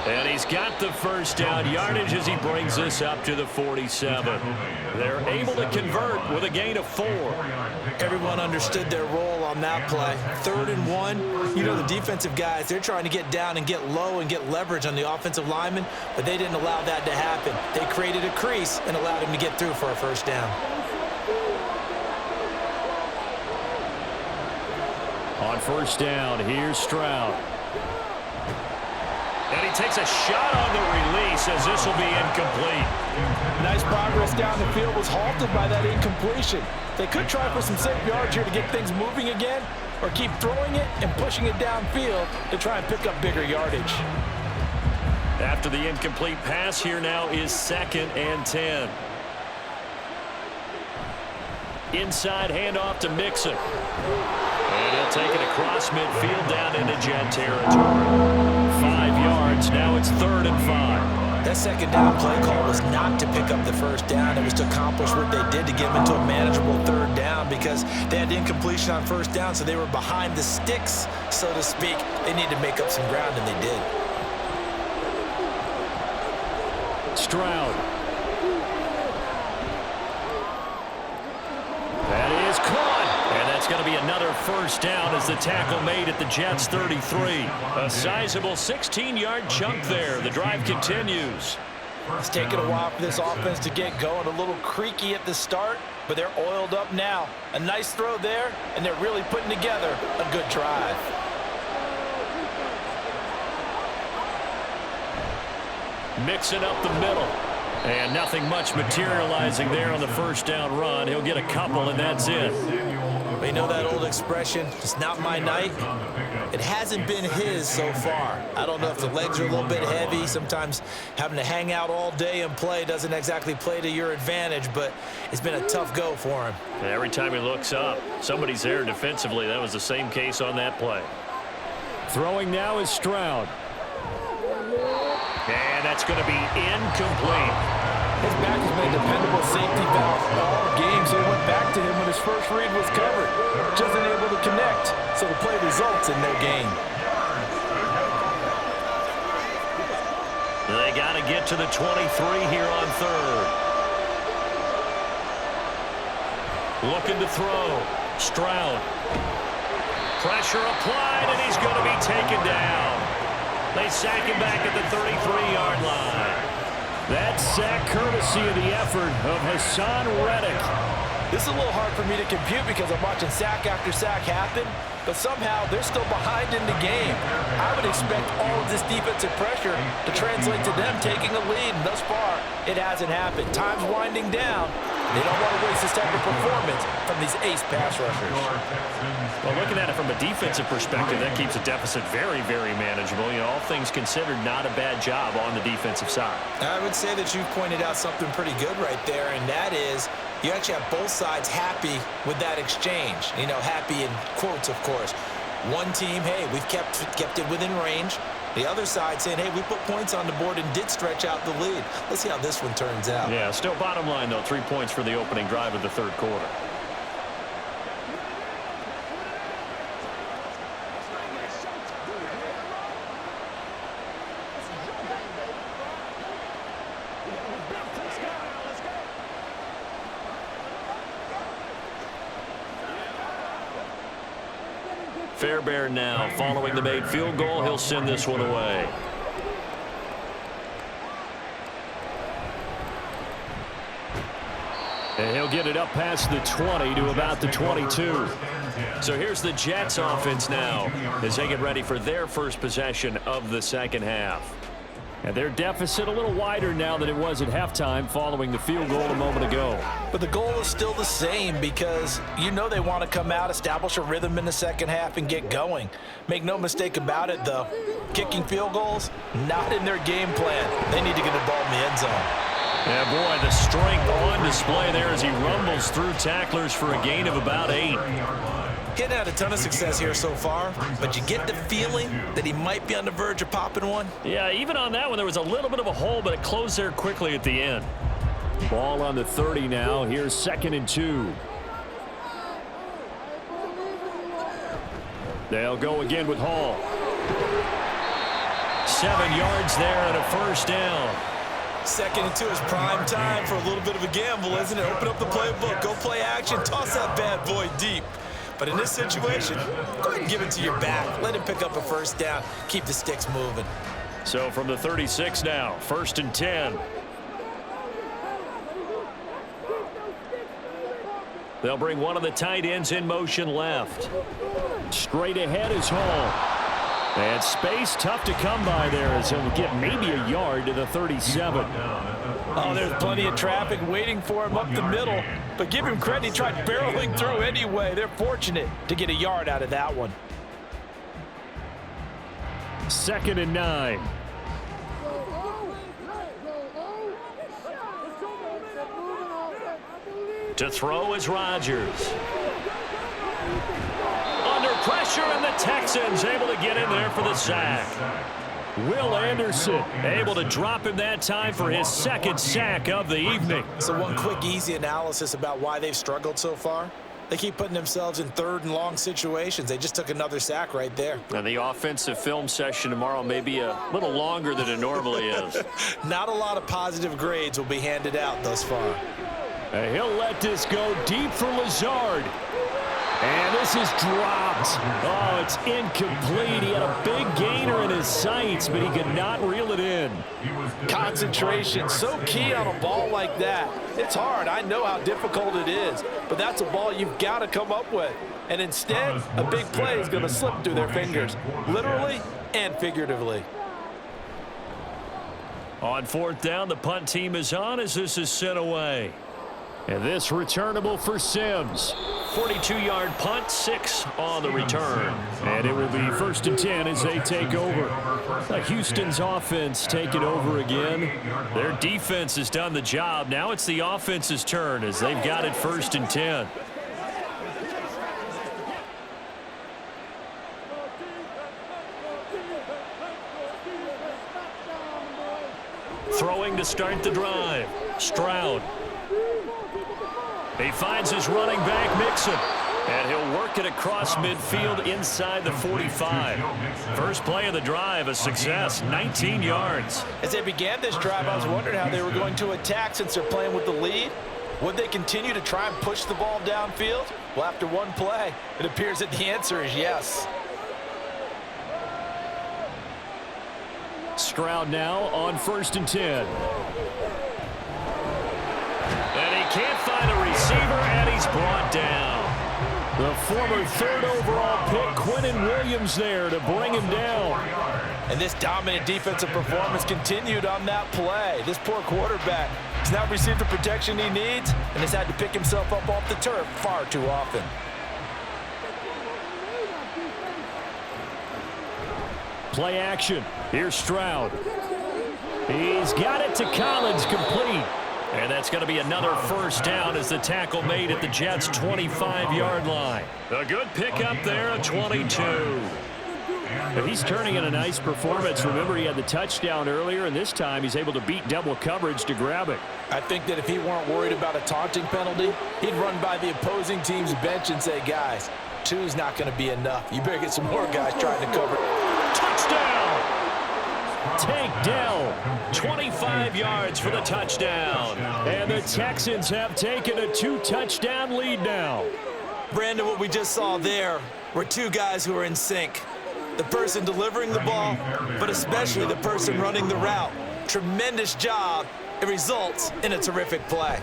S1: And he's got the first down yardage as he brings this up to the 47. They're able to convert with a gain of 4.
S2: Everyone understood their role on that play. 3rd and 1. You know, the defensive guys, they're trying to get down and get low and get leverage on the offensive lineman, but they didn't allow that to happen. They created a crease and allowed him to get through for a first down.
S1: On first down, here's Stroud. And he takes a shot on the release as this will be incomplete.
S3: Nice progress down the field, was halted by that incompletion. They could try for some safe yards here to get things moving again, or keep throwing it and pushing it downfield to try and pick up bigger yardage.
S1: After the incomplete pass, here now is 2nd and 10. Inside handoff to Mixon. And he'll take it across midfield down into Jet territory. 5 yards. Now it's 3rd and 5.
S2: That second down play call was not to pick up the first down. It was to accomplish what they did to get them into a manageable 3rd down, because they had incompletion on first down, so they were behind the sticks, so to speak. They needed to make up some ground, and they did.
S1: Stroud. That is caught. And that's going to be another first down as the tackle made at the Jets' 33. A sizable 16-yard chunk there. The drive continues.
S3: It's taken a while for this offense to get going. A little creaky at the start, but they're oiled up now. A nice throw there, and they're really putting together a good drive.
S1: Mixing up the middle. And nothing much materializing there on the first down run. He'll get a couple, and that's it.
S2: Well, you know that old expression, it's not my night? It hasn't been his so far. I don't know if the legs are a little bit heavy. Sometimes having to hang out all day and play doesn't exactly play to your advantage, but it's been a tough go for him.
S1: And every time he looks up, somebody's there defensively. That was the same case on that play. Throwing now is Stroud. And that's going to be incomplete.
S3: His back has been a dependable safety valve all game, so he went back to him when his first read was covered. Just unable to connect, so the play results in no gain.
S1: They got to get to the 23 here on third. Looking to throw. Stroud. Pressure applied, and he's going to be taken down. They sack him back at the 33-yard line. That sack courtesy of the effort of Hassan Reddick.
S3: This is a little hard for me to compute because I'm watching sack after sack happen, but somehow they're still behind in the game. I would expect all of this defensive pressure to translate to them taking a lead, and thus far, it hasn't happened. Time's winding down. They don't want to waste this type of performance from these ace pass rushers.
S1: Well, looking at it from a defensive perspective, that keeps a deficit very, very manageable. You know, all things considered, not a bad job on the defensive side.
S2: I would say that you've pointed out something pretty good right there, and that is you actually have both sides happy with that exchange. You know, happy in quotes, of course. One team, hey, we've kept it within range. The other side saying, hey, we put points on the board and did stretch out the lead. Let's see how this one turns out.
S1: Yeah, still bottom line, though, 3 points for the opening drive of the third quarter. Fairbairn now following the made field goal. He'll send this one away. And he'll get it up past the 20 to about the 22. So here's the Jets offense now as they get ready for their first possession of the second half. And their deficit a little wider now than it was at halftime following the field goal a moment ago.
S3: But the goal is still the same because you know they want to come out, establish a rhythm in the second half, and get going. Make no mistake about it, though. Kicking field goals, not in their game plan. They need to get the ball in the end zone.
S1: Yeah, boy, the strength on display there as he rumbles through tacklers for a gain of about 8.
S2: Getting had a ton of success here so far, but you get the feeling that he might be on the verge of popping one.
S1: Yeah, even on that one, there was a little bit of a hole, but it closed there quickly at the end. Ball on the 30 now. Here's 2nd and 2. They'll go again with Hall. 7 yards there and a first down.
S2: 2nd and 2 is prime time for a little bit of a gamble, isn't it? Open up the playbook, go play action, toss that bad boy deep. But in this situation, go ahead and give it to your back. Let him pick up a first down. Keep the sticks moving.
S1: So from the 36 now, 1st and 10. They'll bring one of the tight ends in motion left. Straight ahead is Hall. And space tough to come by there as he'll get maybe a yard to the 37.
S3: Oh, there's plenty of traffic waiting for him up the middle. But give him credit, he tried barreling through anyway. They're fortunate to get a yard out of that one.
S1: 2nd and 9. To throw is Rodgers. Under pressure, and the Texans able to get in there for the sack. Will Anderson able to drop him that time for his 2nd sack of the evening.
S2: So one quick, easy analysis about why they've struggled so far. They keep putting themselves in 3rd and long situations. They just took another sack right there.
S1: And the offensive film session tomorrow may be a little longer than it normally is.
S2: Not a lot of positive grades will be handed out thus far.
S1: And he'll let this go deep for Lazard. And this is dropped. Oh, it's incomplete. He had a big gainer in his sights, but he could not reel it in.
S3: Concentration, so key on a ball like that. It's hard. I know how difficult it is, but that's a ball you've got to come up with. And instead, a big play is going to slip through their fingers, literally and figuratively.
S1: On 4th down, the punt team is on as this is sent away. And this returnable for Sims. 42-yard punt, 6 on the return. And it will be 1st and 10 as they take over. Houston's offense taking over again. Their defense has done the job. Now it's the offense's turn as they've got it 1st and 10. Throwing to start the drive. Stroud. He finds his running back, Mixon. And he'll work it across midfield inside the 45. First play of the drive, a success, 19 yards.
S3: As they began this drive, I was wondering how they were going to attack since they're playing with the lead. Would they continue to try and push the ball downfield? Well, after one play, it appears that the answer is yes.
S1: Stroud now on 1st and 10. And he can't find a receiver, and he's brought down. The former 3rd overall pick, Quinnen Williams, there to bring him down.
S3: And this dominant defensive performance continued on that play. This poor quarterback has not received the protection he needs and has had to pick himself up off the turf far too often.
S1: Play action. Here's Stroud. He's got it to Collins, complete. And that's going to be another 1st down as the tackle made at the Jets' 25-yard line. A good pickup there, a 22. But he's turning in a nice performance. Remember, he had the touchdown earlier, and this time he's able to beat double coverage to grab it.
S3: I think that if he weren't worried about a taunting penalty, he'd run by the opposing team's bench and say, guys, 2's not going to be enough. You better get some more guys trying to cover.
S1: Touchdown! Tank Dell, 25 yards for the touchdown. And the Texans have taken a 2-touchdown lead now.
S2: Brandon, what we just saw there were 2 guys who are in sync. The person delivering the ball, but especially the person running the route. Tremendous job. It results in a terrific play.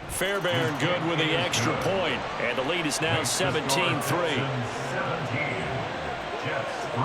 S1: Fairbairn good with the extra point. And the lead is now 17-3.
S4: 17, Jets 3.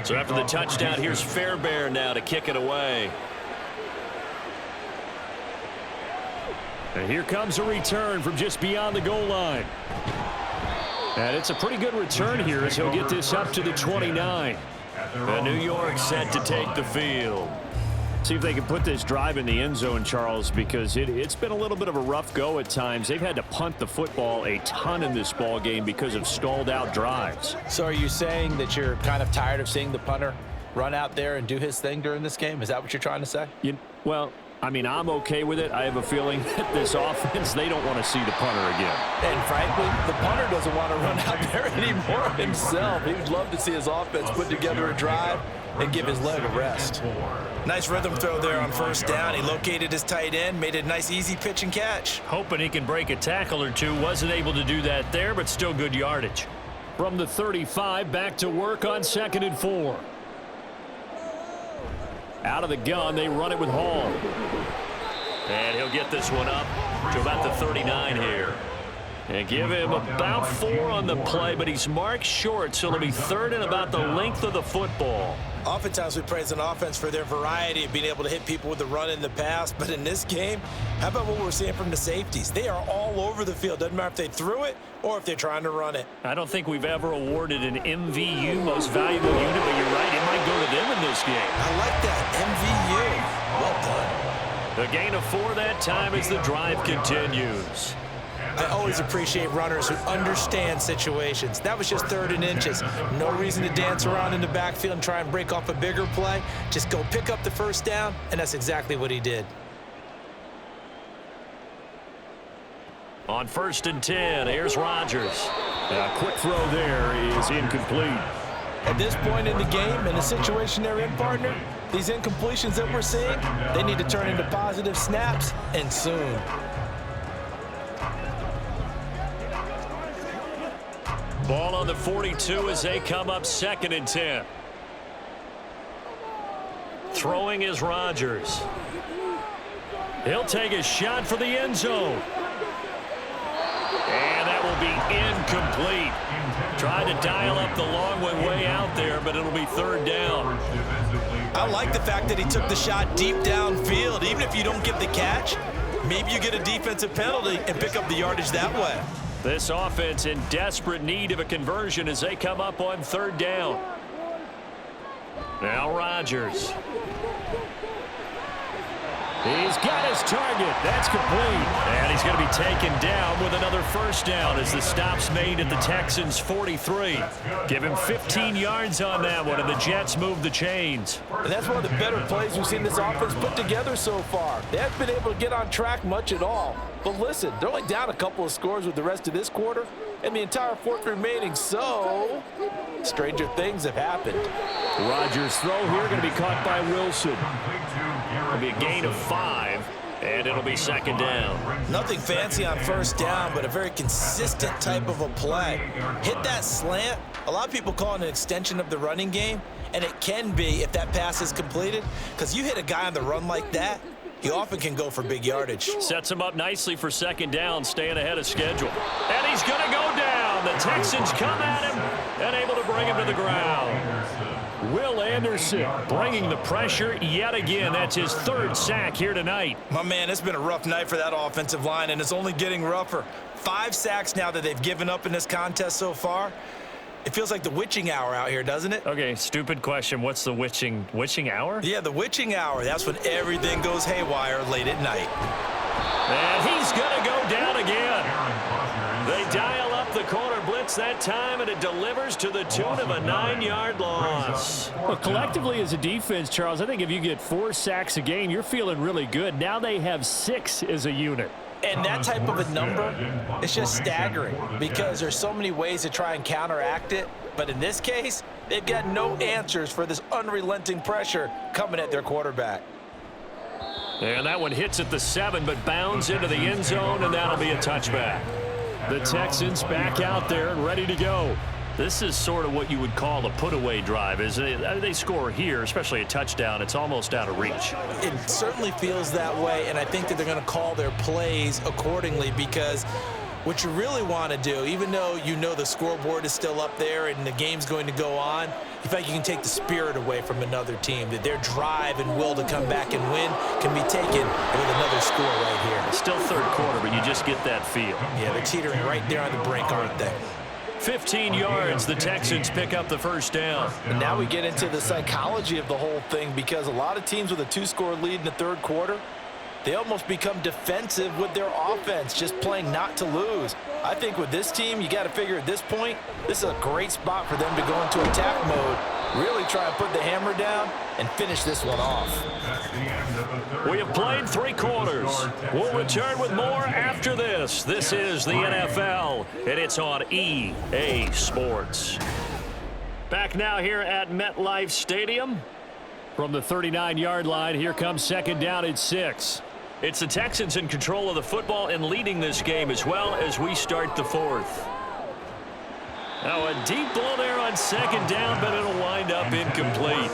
S1: So after the touchdown, here's Fairbairn now to kick it away. And here comes a return from just beyond the goal line. And it's a pretty good return here as he'll get this up to the 29. And New York set to take the field. See if they can put this drive in the end zone, Charles, because it's been a little bit of a rough go at times. They've had to punt the football a ton in this ball game because of stalled out drives.
S3: So are you saying that you're kind of tired of seeing the punter run out there and do his thing during this game? Is that what you're trying to say?
S1: Well, I mean, I'm okay with it. I have a feeling that this offense, they don't want to see the punter again.
S3: And frankly, the punter doesn't want to run out there anymore himself. He would love to see his offense put together a drive and give his leg a rest.
S2: Nice rhythm throw there on 1st down. He located his tight end, made a nice easy pitch and catch.
S1: Hoping he can break a tackle or two. Wasn't able to do that there, but still good yardage. From the 35, back to work on 2nd and 4. Out of the gun, they run it with Hall. And he'll get this one up to about the 39 here. And give him about 4 on the play, but he's marked short, so it'll be 3rd and about the length of the football.
S2: Oftentimes we praise an offense for their variety of being able to hit people with the run in the pass, but in this game, how about what we're seeing from the safeties? They are all over the field. Doesn't matter if they threw it or if they're trying to run it.
S1: I don't think we've ever awarded an MVU, most valuable unit, but you're right, it might go to them in this game.
S2: I like that, MVU. Well done.
S1: The gain of 4 that time as the drive continues.
S2: I always appreciate runners who understand situations. That was just 3rd and inches. No reason to dance around in the backfield and try and break off a bigger play. Just go pick up the 1st down, and that's exactly what he did.
S1: On 1st and 10, here's Rodgers. A quick throw there is incomplete.
S2: At this point in the game, in the situation they're in, partner, these incompletions that we're seeing, they need to turn into positive snaps, and soon.
S1: Ball on the 42 as they come up 2nd and 10. Throwing is Rodgers. He'll take a shot for the end zone. And that will be incomplete. Tried to dial up the long way out there, but it'll be 3rd down.
S2: I like the fact that he took the shot deep downfield. Even if you don't get the catch, maybe you get a defensive penalty and pick up the yardage that way.
S1: This offense in desperate need of a conversion as they come up on 3rd down. Now Rodgers. He's got his target. That's complete. And he's going to be taken down with another 1st down as the stop's made at the Texans' 43. Give him 15 yards on that one, and the Jets move the chains.
S3: And that's one of the better plays we've seen this offense put together so far. They haven't been able to get on track much at all. But listen, they're only down a couple of scores with the rest of this quarter and the entire 4th remaining, so stranger things have happened.
S1: Rodgers' throw here going to be caught by Wilson. It'll be a gain of 5, and it'll be 2nd down.
S2: Nothing fancy on 1st down, but a very consistent type of a play. Hit that slant. A lot of people call it an extension of the running game, and it can be if that pass is completed, because you hit a guy on the run like that, he often can go for big yardage.
S1: Sets him up nicely for 2nd down, staying ahead of schedule. And he's going to go down. The Texans come at him and able to bring him to the ground. Will Anderson bringing the pressure yet again. That's his 3rd sack here tonight.
S2: My man, it's been a rough night for that offensive line, and it's only getting rougher. 5 sacks now that they've given up in this contest so far. It feels like the witching hour out here, doesn't it?
S1: Okay, stupid question. What's the witching hour?
S2: Yeah, the witching hour. That's when everything goes haywire late at night.
S1: And he's going to go down again. They dial up the corner blitz that time, and it delivers to the tune of a 9-yard loss.
S5: Well, collectively as a defense, Charles, I think if you get 4 sacks a game, you're feeling really good. Now they have 6 as a unit.
S2: And that type of a number is just staggering because there's so many ways to try and counteract it. But in this case, they've got no answers for this unrelenting pressure coming at their quarterback.
S1: And that one hits at the 7, but bounds into the end zone, and that'll be a touchback. The Texans back out there and ready to go. This is sort of what you would call a put-away drive. As they score here, especially a touchdown, it's almost out of reach.
S2: It certainly feels that way, and I think that they're going to call their plays accordingly because what you really want to do, even though you know the scoreboard is still up there and the game's going to go on, you feel like you can take the spirit away from another team, that their drive and will to come back and win can be taken with another score right here.
S1: It's still 3rd quarter, but you just get that feel.
S2: Yeah, they're teetering right there on the brink, aren't they?
S1: 15 yards, the Texans pick up the 1st down.
S3: And now we get into the psychology of the whole thing because a lot of teams with a 2-score lead in the 3rd quarter, they almost become defensive with their offense, just playing not to lose. I think with this team, you got to figure at this point, this is a great spot for them to go into attack mode, really try and put the hammer down and finish this one off.
S1: We have played 3 quarters. We'll return with more after this. This is the NFL, and it's on EA Sports. Back now here at MetLife Stadium. From the 39-yard line, here comes 2nd down at 6. It's the Texans in control of the football and leading this game as well as we start the 4th. Now a deep ball there on 2nd down, but it'll wind up incomplete.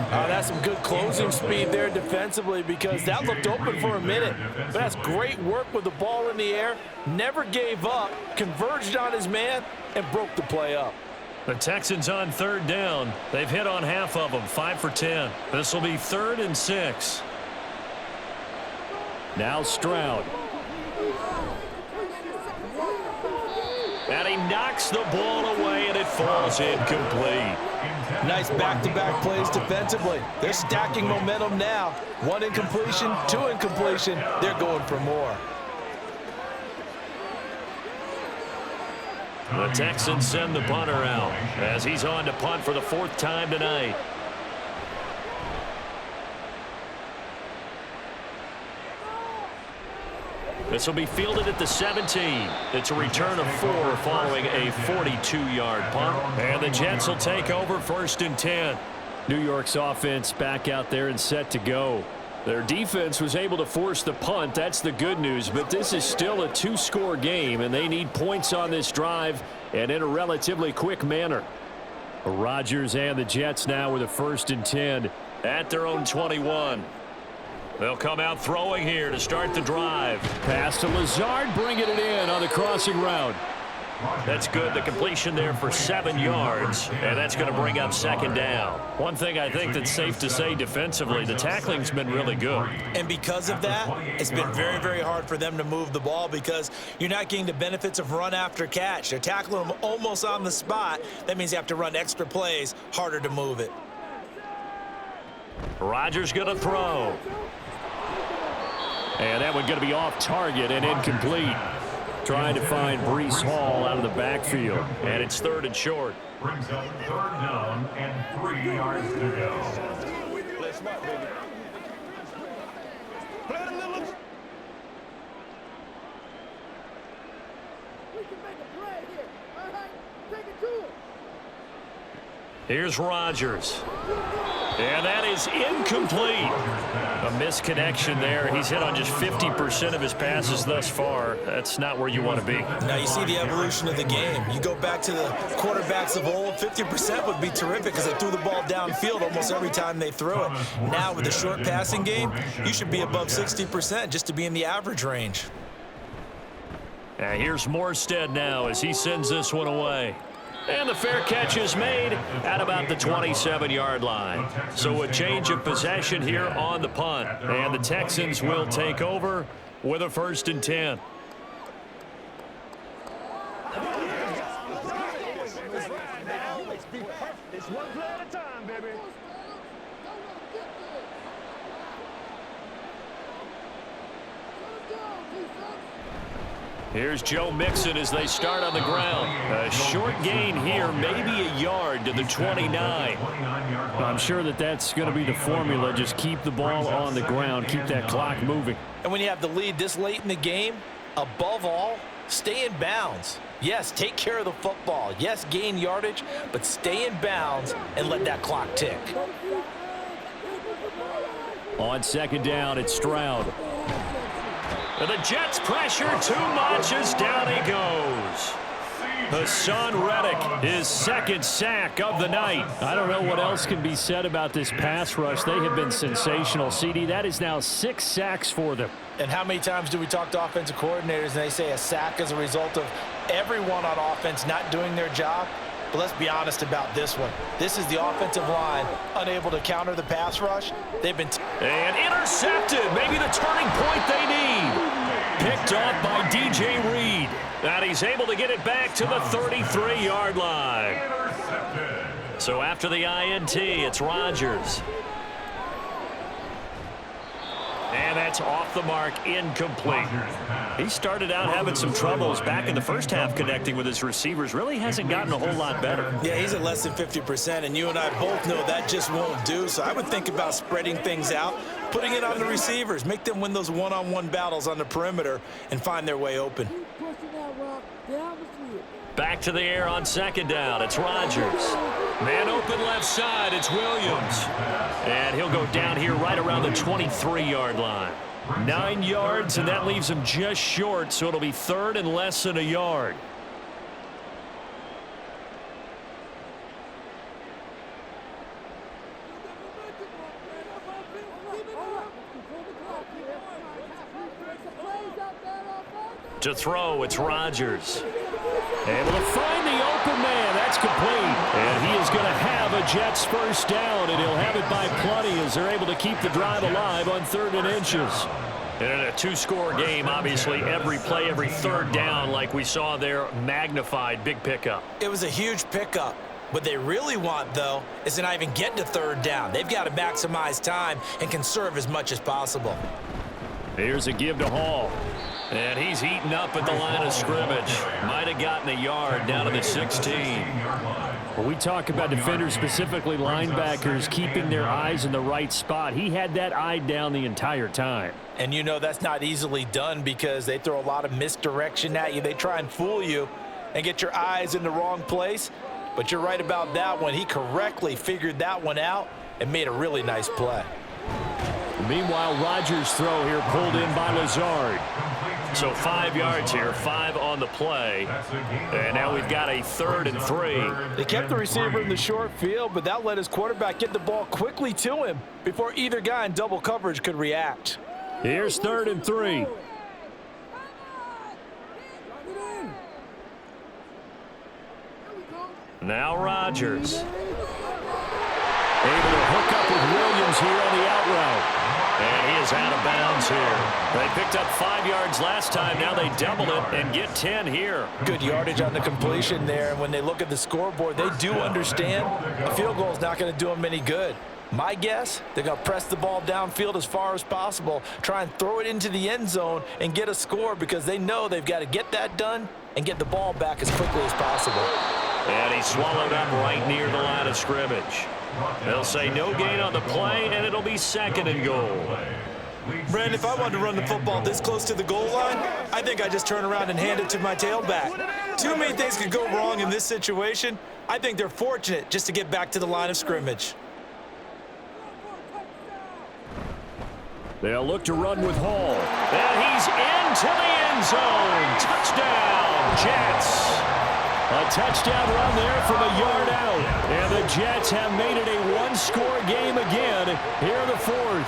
S3: That's some good closing speed there defensively because that looked open for a minute. But that's great work with the ball in the air. Never gave up, converged on his man, and broke the play up.
S1: The Texans on 3rd down. They've hit on half of them, 5 for 10. This will be 3rd and 6. Now Stroud. And he knocks the ball away, and it falls incomplete.
S3: Nice back-to-back plays defensively. They're stacking momentum now. 1 incompletion, 2 incompletion. They're going for more.
S1: The Texans send the punter out as he's on to punt for the 4th time tonight. This will be fielded at the 17. It's a return of 4 following a 42-yard punt. And the Jets will take over 1st and 10.
S5: New York's offense back out there and set to go. Their defense was able to force the punt. That's the good news. But this is still a 2-score game, and they need points on this drive and in a relatively quick manner. Rodgers and the Jets now with a 1st and 10
S1: at their own 21. They'll come out throwing here to start the drive.
S5: Pass to Lazard, bringing it in on the crossing route.
S1: That's good. The completion there for 7 yards, and that's going to bring up 2nd down. One thing I think that's safe to say defensively, the tackling's been really good.
S2: And because of that, it's been very, very hard for them to move the ball because you're not getting the benefits of run after catch. They're tackling them almost on the spot. That means you have to run extra plays, harder to move it.
S1: Rodgers going to throw.
S5: And that one going to be off target and incomplete. Trying to find Breece Hall out of the backfield.
S1: And it's 3rd and short.
S4: Brings up 3rd down and 3 yards to go.
S6: Play smart, baby. Play a little.
S7: We can make a play here. All right, take it to him.
S1: Here's Rodgers. And that is incomplete. A misconnection there. He's hit on just 50% of his passes thus far. That's not where you want to be.
S2: Now you see the evolution of the game. You go back to the quarterbacks of old, 50% would be terrific because they threw the ball downfield almost every time they threw it. Now with the short passing game, you should be above 60% just to be in the average range.
S1: And here's Morstead now as he sends this one away. And the fair catch is made at about the 27-yard line. So a change of possession here on the punt. And the Texans will take over with a 1st and 10.
S6: It's one play at a time, baby.
S1: Here's Joe Mixon as they start on the ground. A short gain here, maybe a yard to the 29.
S5: I'm sure that's going to be the formula. Just keep the ball on the ground. Keep that clock moving.
S2: And when you have the lead this late in the game, above all, stay in bounds. Yes, take care of the football. Yes, gain yardage, but stay in bounds and let that clock tick.
S5: On 2nd down, it's Stroud.
S1: And the Jets pressure too much as down he goes. Hassan Reddick, his 2nd sack of the night.
S5: I don't know what else can be said about this pass rush. They have been sensational, CD. That is now 6 sacks for them.
S2: And how many times do we talk to offensive coordinators and they say a sack is a result of everyone on offense not doing their job? But let's be honest about this one. This is the offensive line unable to counter the pass rush. They've been
S1: and intercepted. Maybe the turning point they need. Picked off by DJ Reed. And he's able to get it back to the 33-yard line. So after the INT, it's Rodgers. And that's off the mark, incomplete. He started out having some troubles back in the first half connecting with his receivers. Really hasn't gotten a whole lot better.
S2: Yeah, he's at less than 50%, and you and I both know that just won't do. So I would think about spreading things out, putting it on the receivers, make them win those one-on-one battles on the perimeter and find their way open.
S1: Back to the air on 2nd down. It's Rodgers. Man open left side. It's Williams. And he'll go down here right around the 23-yard line. 9 yards, and that leaves him just short, so it'll be 3rd and less than a yard. To throw, it's Rodgers. Able to find the open man. That's complete. And he is going to have a Jets 1st down, and he'll have it by plenty as they're able to keep the drive alive on 3rd and inches. And in a 2-score game, obviously, every play, every 3rd down, like we saw there, magnified, big pickup.
S2: It was a huge pickup. What they really want, though, is to not even get to 3rd down. They've got to maximize time and conserve as much as possible.
S5: Here's a give to Hall.
S1: And he's eaten up at the line of scrimmage. Might have gotten a yard down to the 16.
S5: When we talk about defenders, specifically linebackers, keeping their eyes in the right spot, he had that eye down the entire time.
S2: And you know that's not easily done because they throw a lot of misdirection at you. They try and fool you and get your eyes in the wrong place. But you're right about that one. He correctly figured that one out and made a really nice play.
S5: Meanwhile, Rodgers' throw here pulled in by Lazard.
S1: So 5 yards here, 5 on the play. And now we've got a 3rd and 3.
S3: They kept the receiver in the short field, but that let his quarterback get the ball quickly to him before either guy in double coverage could react.
S5: Here's 3rd and 3.
S1: Now Rodgers. Able to hook up with Williams here on the out route. And he is out of bounds here. They picked up 5 yards last time. Now they double it and get 10 here.
S2: Good yardage on the completion there. And when they look at the scoreboard, they do understand a field goal is not going to do them any good. My guess, they're going to press the ball downfield as far as possible, try and throw it into the end zone and get a score because they know they've got to get that done and get the ball back as quickly as possible.
S1: And he's swallowed up right near the line of scrimmage. They'll say no gain on the play, and it'll be 2nd and goal.
S2: Brandon, if I wanted to run the football this close to the goal line, I think I'd just turn around and hand it to my tailback. Too many things could go wrong in this situation. I think they're fortunate just to get back to the line of scrimmage.
S5: They'll look to run with Hall.
S1: And he's into the end zone. Touchdown, Jets.
S5: A touchdown run there from a yard out. And the Jets have made it a one-score game again here in the 4th.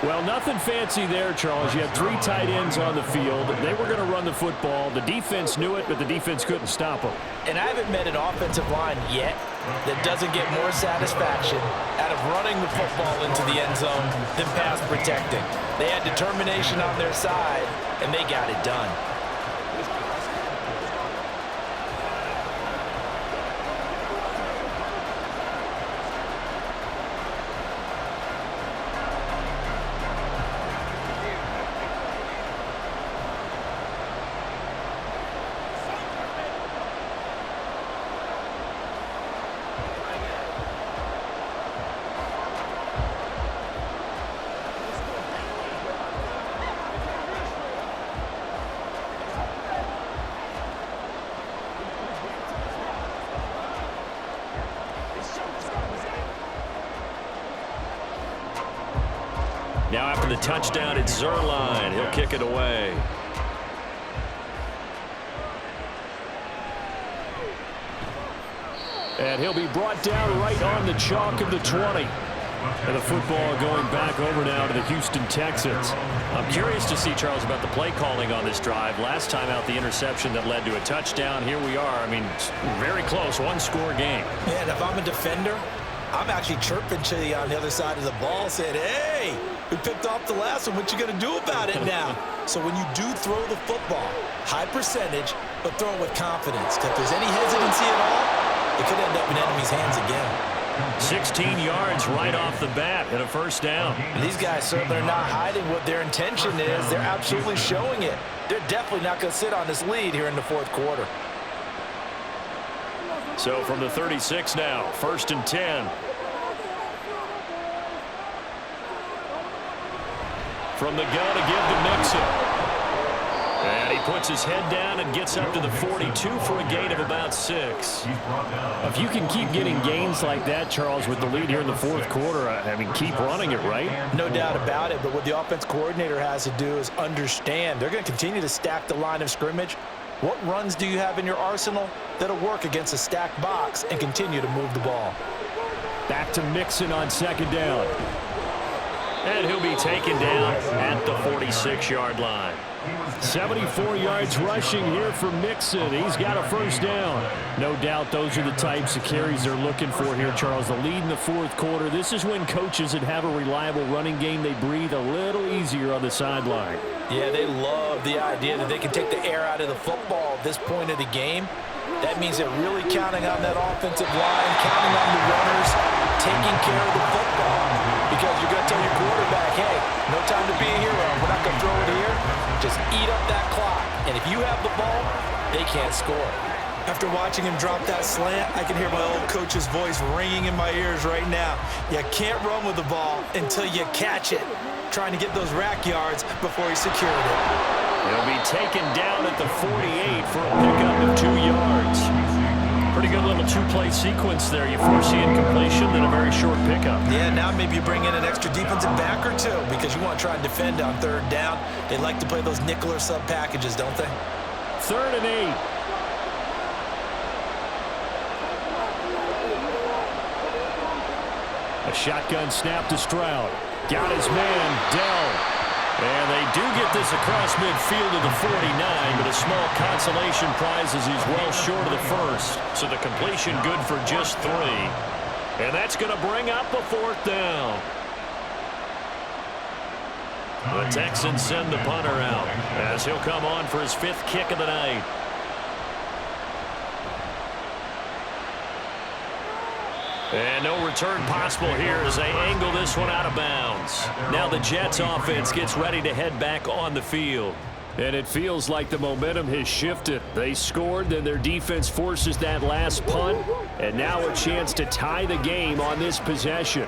S5: Well, nothing fancy there, Charles. You had 3 tight ends on the field. They were going to run the football. The defense knew it, but the defense couldn't stop them.
S2: And I haven't met an offensive line yet that doesn't get more satisfaction out of running the football into the end zone than pass protecting. They had determination on their side, and they got it done.
S1: Now after the touchdown, it's Zerline. He'll kick it away.
S5: And he'll be brought down right on the chalk of the 20. And the football going back over now to the Houston Texans.
S1: I'm curious to see, Charles, about the play calling on this drive. Last time out, the interception that led to a touchdown. Here we are. I mean, very close, one-score game.
S2: Yeah, and if I'm a defender, I'm actually chirping to you on the other side of the ball, saying, hey, we picked off the last one. What you going to do about it now? So when you do throw the football, high percentage, but throw it with confidence. If there's any hesitancy at all, it could end up in enemy's hands again.
S1: 16 yards right off the bat and a first down.
S2: These guys certainly are not hiding what their intention is. They're absolutely showing it. They're definitely not going to sit on this lead here in the 4th quarter.
S1: So from the 36 now, 1st and 10. From the gun to give to Mixon. And he puts his head down and gets up to the 42 for a gain of about 6.
S5: If you can keep getting gains like that, Charles, with the lead here in the 4th quarter, I mean, keep running it, right?
S2: No doubt about it, but what the offense coordinator has to do is understand. They're going to continue to stack the line of scrimmage. What runs do you have in your arsenal that'll work against a stacked box and continue to move the ball?
S5: Back to Mixon on 2nd down.
S1: And he'll be taken down at the 46-yard line.
S5: 74 yards rushing here for Mixon. He's got a first down. No doubt those are the types of carries they're looking for here, Charles. The lead in the 4th quarter. This is when coaches that have a reliable running game, they breathe a little easier on the sideline.
S2: Yeah, they love the idea that they can take the air out of the football at this point of the game. That means they're really counting on that offensive line, counting on the runners, taking care of the football. Because you're going to tell your quarterback, hey, no time to be a hero. We're not going to throw it here. Just eat up that clock. And if you have the ball, they can't score. After watching him drop that slant, I can hear my old coach's voice ringing in my ears right now. You can't run with the ball until you catch it. Trying to get those rack yards before he secured it.
S5: He'll be taken down at the 48 for a pickup of 2 yards. Pretty good little two-play sequence there. You force the incompletion, then a very short pickup.
S2: Yeah, now maybe you bring in an extra defensive back or two because you want to try and defend on 3rd down. They like to play those nickel or sub packages, don't they?
S5: 3rd and 8. A shotgun snap to Stroud. Got his man, Dell. And they do get this across midfield to the 49, but a small consolation prize as he's well short of the first. So the completion good for just 3. And that's going to bring up a 4th down. The Texans send the punter out as he'll come on for his 5th kick of the night. And no return possible here as they angle this one out of bounds. Now the Jets offense gets ready to head back on the field. And it feels like the momentum has shifted. They scored, then their defense forces that last punt, and now a chance to tie the game on this possession.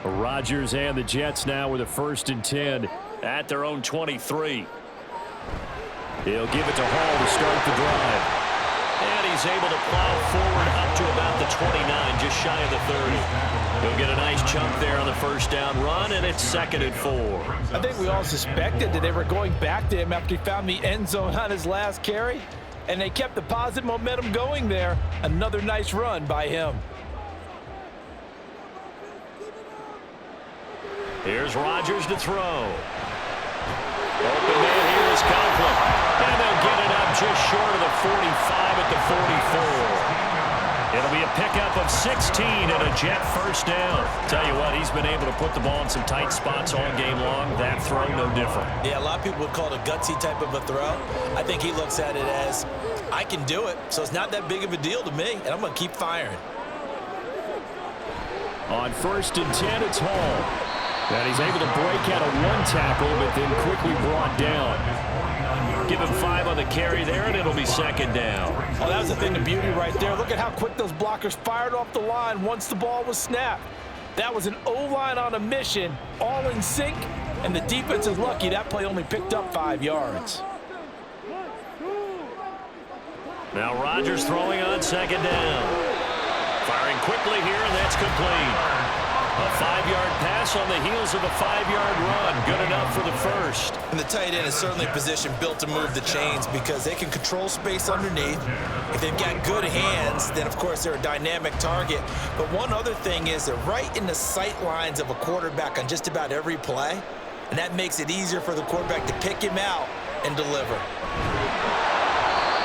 S5: Rodgers and the Jets now with a 1st and 10 at their own 23. He'll give it to Hall to start the drive. And he's able to plow forward up to about the 29, just shy of the 30. He'll get a nice chunk there on the 1st down run, and it's 2nd and 4.
S3: I think we all suspected that they were going back to him after he found the end zone on his last carry, and they kept the positive momentum going there. Another nice run by him.
S5: Here's Rodgers to throw. Open man here is Conklin. And they'll get it up just short of the 45 at the 44. It'll be a pickup of 16 and a Jet 1st down. Tell you what, he's been able to put the ball in some tight spots all game long. That throw, no different.
S2: Yeah, a lot of people would call it a gutsy type of a throw. I think he looks at it as, I can do it, so it's not that big of a deal to me, and I'm going to keep firing.
S5: On 1st and 10, it's Hall. And he's able to break out of 1 tackle, but then quickly brought down. Give him 5 on the carry there, and it'll be 2nd down.
S3: Oh, that was the thing of beauty right there. Look at how quick those blockers fired off the line once the ball was snapped. That was an O-line on a mission, all in sync, and the defense is lucky that play only picked up 5 yards.
S5: Now Rodgers throwing on 2nd down. Firing quickly here, and that's complete. A 5-yard pass on the heels of a 5-yard run. Good enough for the 1st.
S2: And the tight end is certainly a position built to move the chains because they can control space underneath. If they've got good hands, then of course they're a dynamic target. But one other thing is they're right in the sight lines of a quarterback on just about every play. And that makes it easier for the quarterback to pick him out and deliver.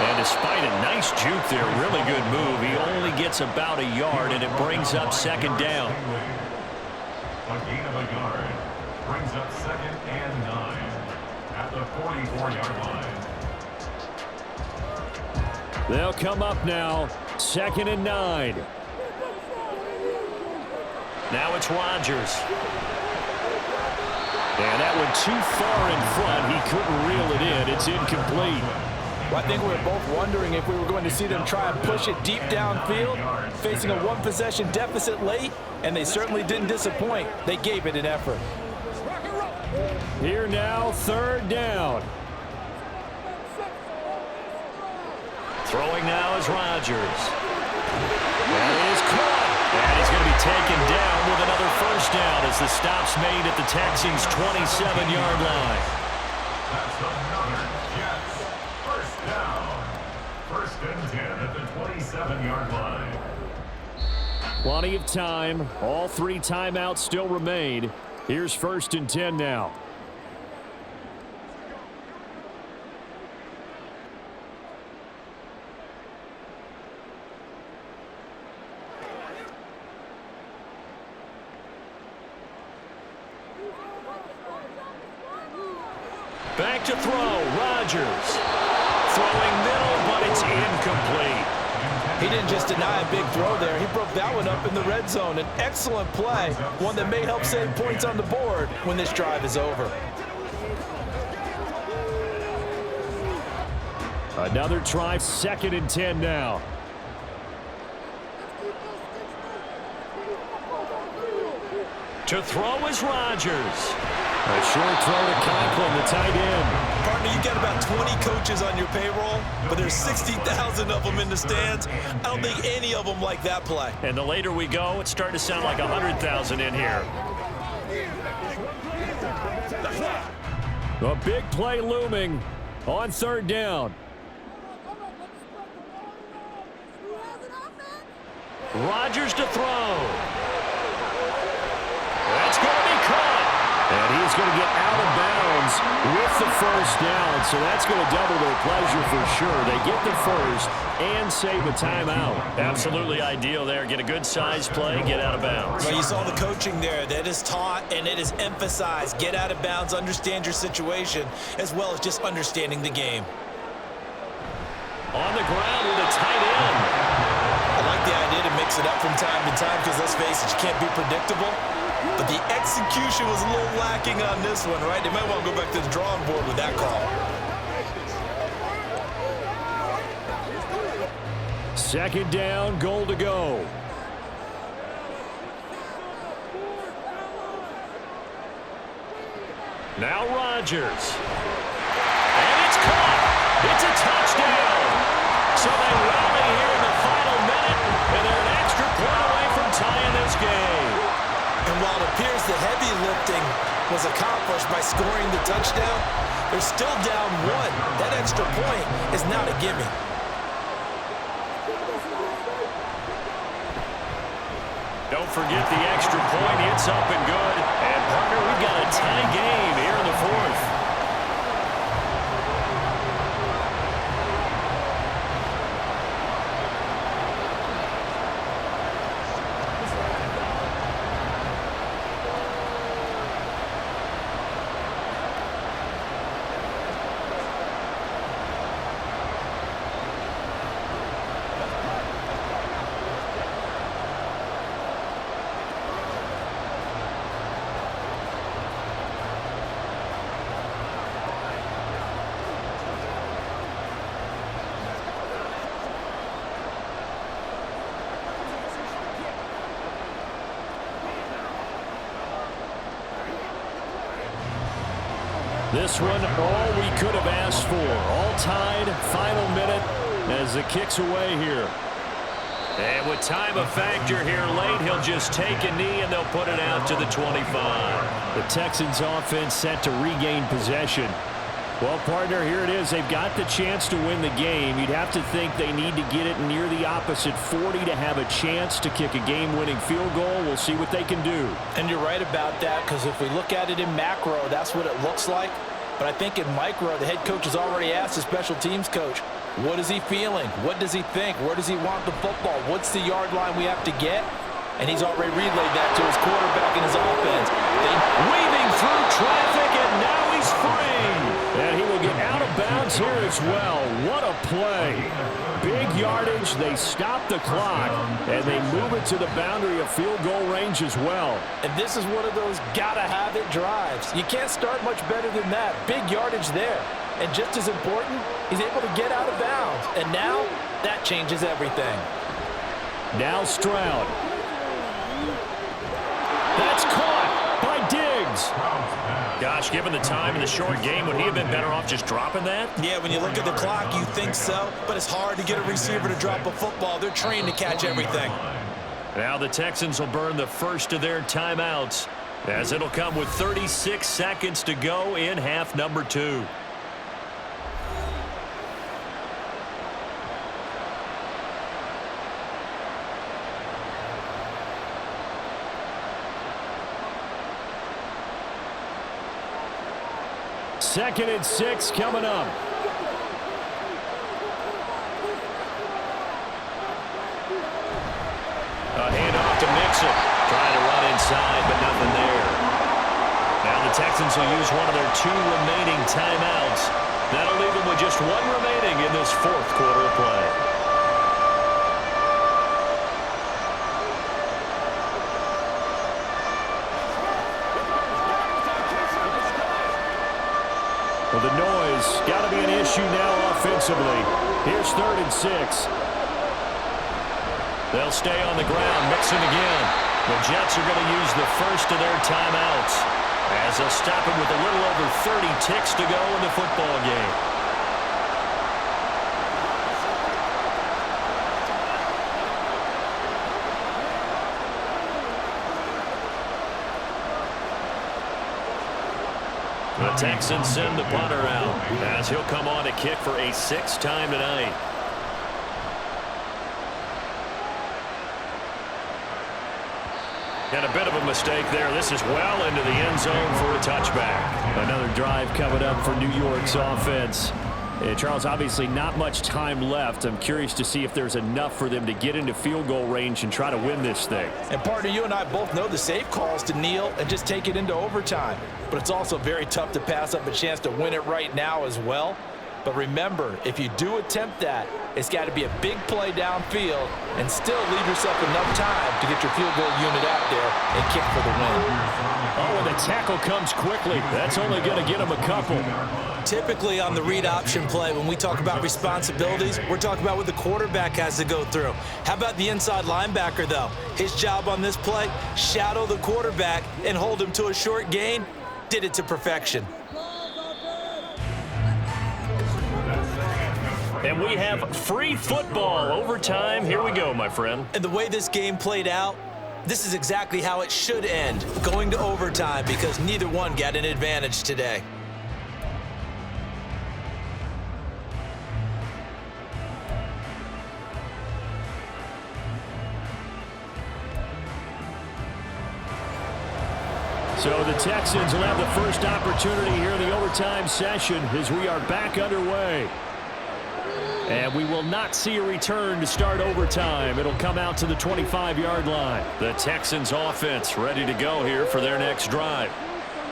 S5: And despite a nice juke there, really good move, he only gets about a yard, and it brings up 2nd down.
S4: A gain of a yard brings up 2nd and 9 at the 44-yard line.
S5: They'll come up now, 2nd and 9. Now it's Rodgers. And that one too far in front. He couldn't reel it in. It's incomplete.
S3: Well, I think we were both wondering if we were going to see them try and push it deep downfield, facing a 1-possession deficit late, and they certainly didn't disappoint. They gave it an effort.
S5: Here now, 3rd down. Throwing now is Rodgers. That is caught. And he's going to be taken down with another 1st down as the stop's made at the Texans' 27-yard line.
S4: That's another Jets 1st down. 1st and 10 at the 27-yard line.
S5: Plenty of time. All 3 timeouts still remain. Here's 1st and 10 now. Back to throw. Rodgers. Throwing middle, but it's incomplete.
S3: He didn't just deny a big throw there. He broke that one up in the red zone. An excellent play, one that may help save points on the board when this drive is over.
S5: Another try, 2nd and 10 now.
S1: To throw is Rodgers.
S5: A short throw to Conklin, the tight end.
S2: Partner, you got about 20 coaches on your payroll, but there's 60,000 of them in the stands. I don't think any of them like that play.
S1: And the later we go, it's starting to sound like 100,000 in here.
S5: A big play looming on 3rd down.
S1: Rodgers to throw. That's going to be caught.
S5: And he's going to get out of bounds with the 1st down, so that's going to double their pleasure for sure. They get the 1st and save a timeout.
S1: Absolutely ideal there. Get a good size play, get out of bounds.
S2: Well, you saw the coaching there. That is taught and it is emphasized. Get out of bounds, understand your situation, as well as just understanding the game.
S1: On the ground with a tight end.
S2: I like the idea to mix it up from time to time because, let's face it, you can't be predictable. But the execution was a little lacking on this one, right? They might want to go back to the drawing board with that call.
S5: 2nd down, goal to go.
S1: Now Rodgers. And it's caught. It's a touchdown. So they rally here in the final minute, and they're an extra point away from tying this game.
S2: And while it appears the heavy lifting was accomplished by scoring the touchdown, they're still down 1. That extra point is not a gimme.
S1: Don't forget the extra point. It's up and good. And, partner, we've got a tie game here in the 4th.
S5: This one, all we could have asked for. All tied, final minute as it kicks away here.
S1: And with time a factor here late, he'll just take a knee and they'll put it out to the 25.
S5: The Texans offense set to regain possession. Well, partner, here it is. They've got the chance to win the game. You'd have to think they need to get it near the opposite 40 to have a chance to kick a game-winning field goal. We'll see what they can do.
S3: And you're right about that, because if we look at it in macro, that's what it looks like. But I think in micro, the head coach has already asked the special teams coach, what is he feeling? What does he think? Where does he want the football? What's the yard line we have to get? And he's already relayed that to his quarterback and his offense.
S1: Weaving through traffic, and now he's free.
S5: And he will get out of bounds here as well. What a play. Big yardage. They stop the clock, and they move it to the boundary of field goal range as well.
S3: And this is one of those gotta-have-it drives. You can't start much better than that. Big yardage there. And just as important, he's able to get out of bounds. And now, that changes everything.
S5: Now Stroud. That's caught by Diggs.
S1: Gosh, given the time in the short game, would he have been better off just dropping that?
S2: Yeah, when you look at the clock, you think so. But it's hard to get a receiver to drop a football. They're trained to catch everything.
S1: Now the Texans will burn the first of their timeouts, as it'll come with 36 seconds to go in half number 2.
S5: Second and 6 coming up.
S1: A handoff to Mixon. Trying to run inside, but nothing there. Now the Texans will use one of their 2 remaining timeouts. That'll leave them with just 1 remaining in this 4th quarter of play.
S5: Well, the noise has got to be an issue now offensively. Here's 3rd and 6. They'll stay on the ground, mixing again. The Jets are going to use the first of their timeouts as they'll stop it with a little over 30 ticks to go in the football game. The Texans send the punter out as he'll come on to kick for a 6th time tonight. And a bit of a mistake there. This is well into the end zone for a touchback. Another drive coming up for New York's offense. Charles, obviously not much time left. I'm curious to see if there's enough for them to get into field goal range and try to win this thing.
S2: And partner, you and I both know the safe calls to kneel and just take it into overtime. But it's also very tough to pass up a chance to win it right now as well. But remember, if you do attempt that, it's got to be a big play downfield and still leave yourself enough time to get your field goal unit out there and kick for the win.
S5: Oh, and the tackle comes quickly. That's only going to get him a couple.
S2: Typically on the read option play, when we talk about responsibilities, we're talking about what the quarterback has to go through. How about the inside linebacker, though? His job on this play, shadow the quarterback and hold him to a short gain. Did it to perfection.
S5: And we have free football overtime. Here we go, my friend.
S2: And the way this game played out, this is exactly how it should end, going to overtime, because neither one got an advantage today.
S5: So the Texans will have the first opportunity here in the overtime session as we are back underway. And we will not see a return to start overtime. It'll come out to the 25-yard line. The Texans offense ready to go here for their next drive.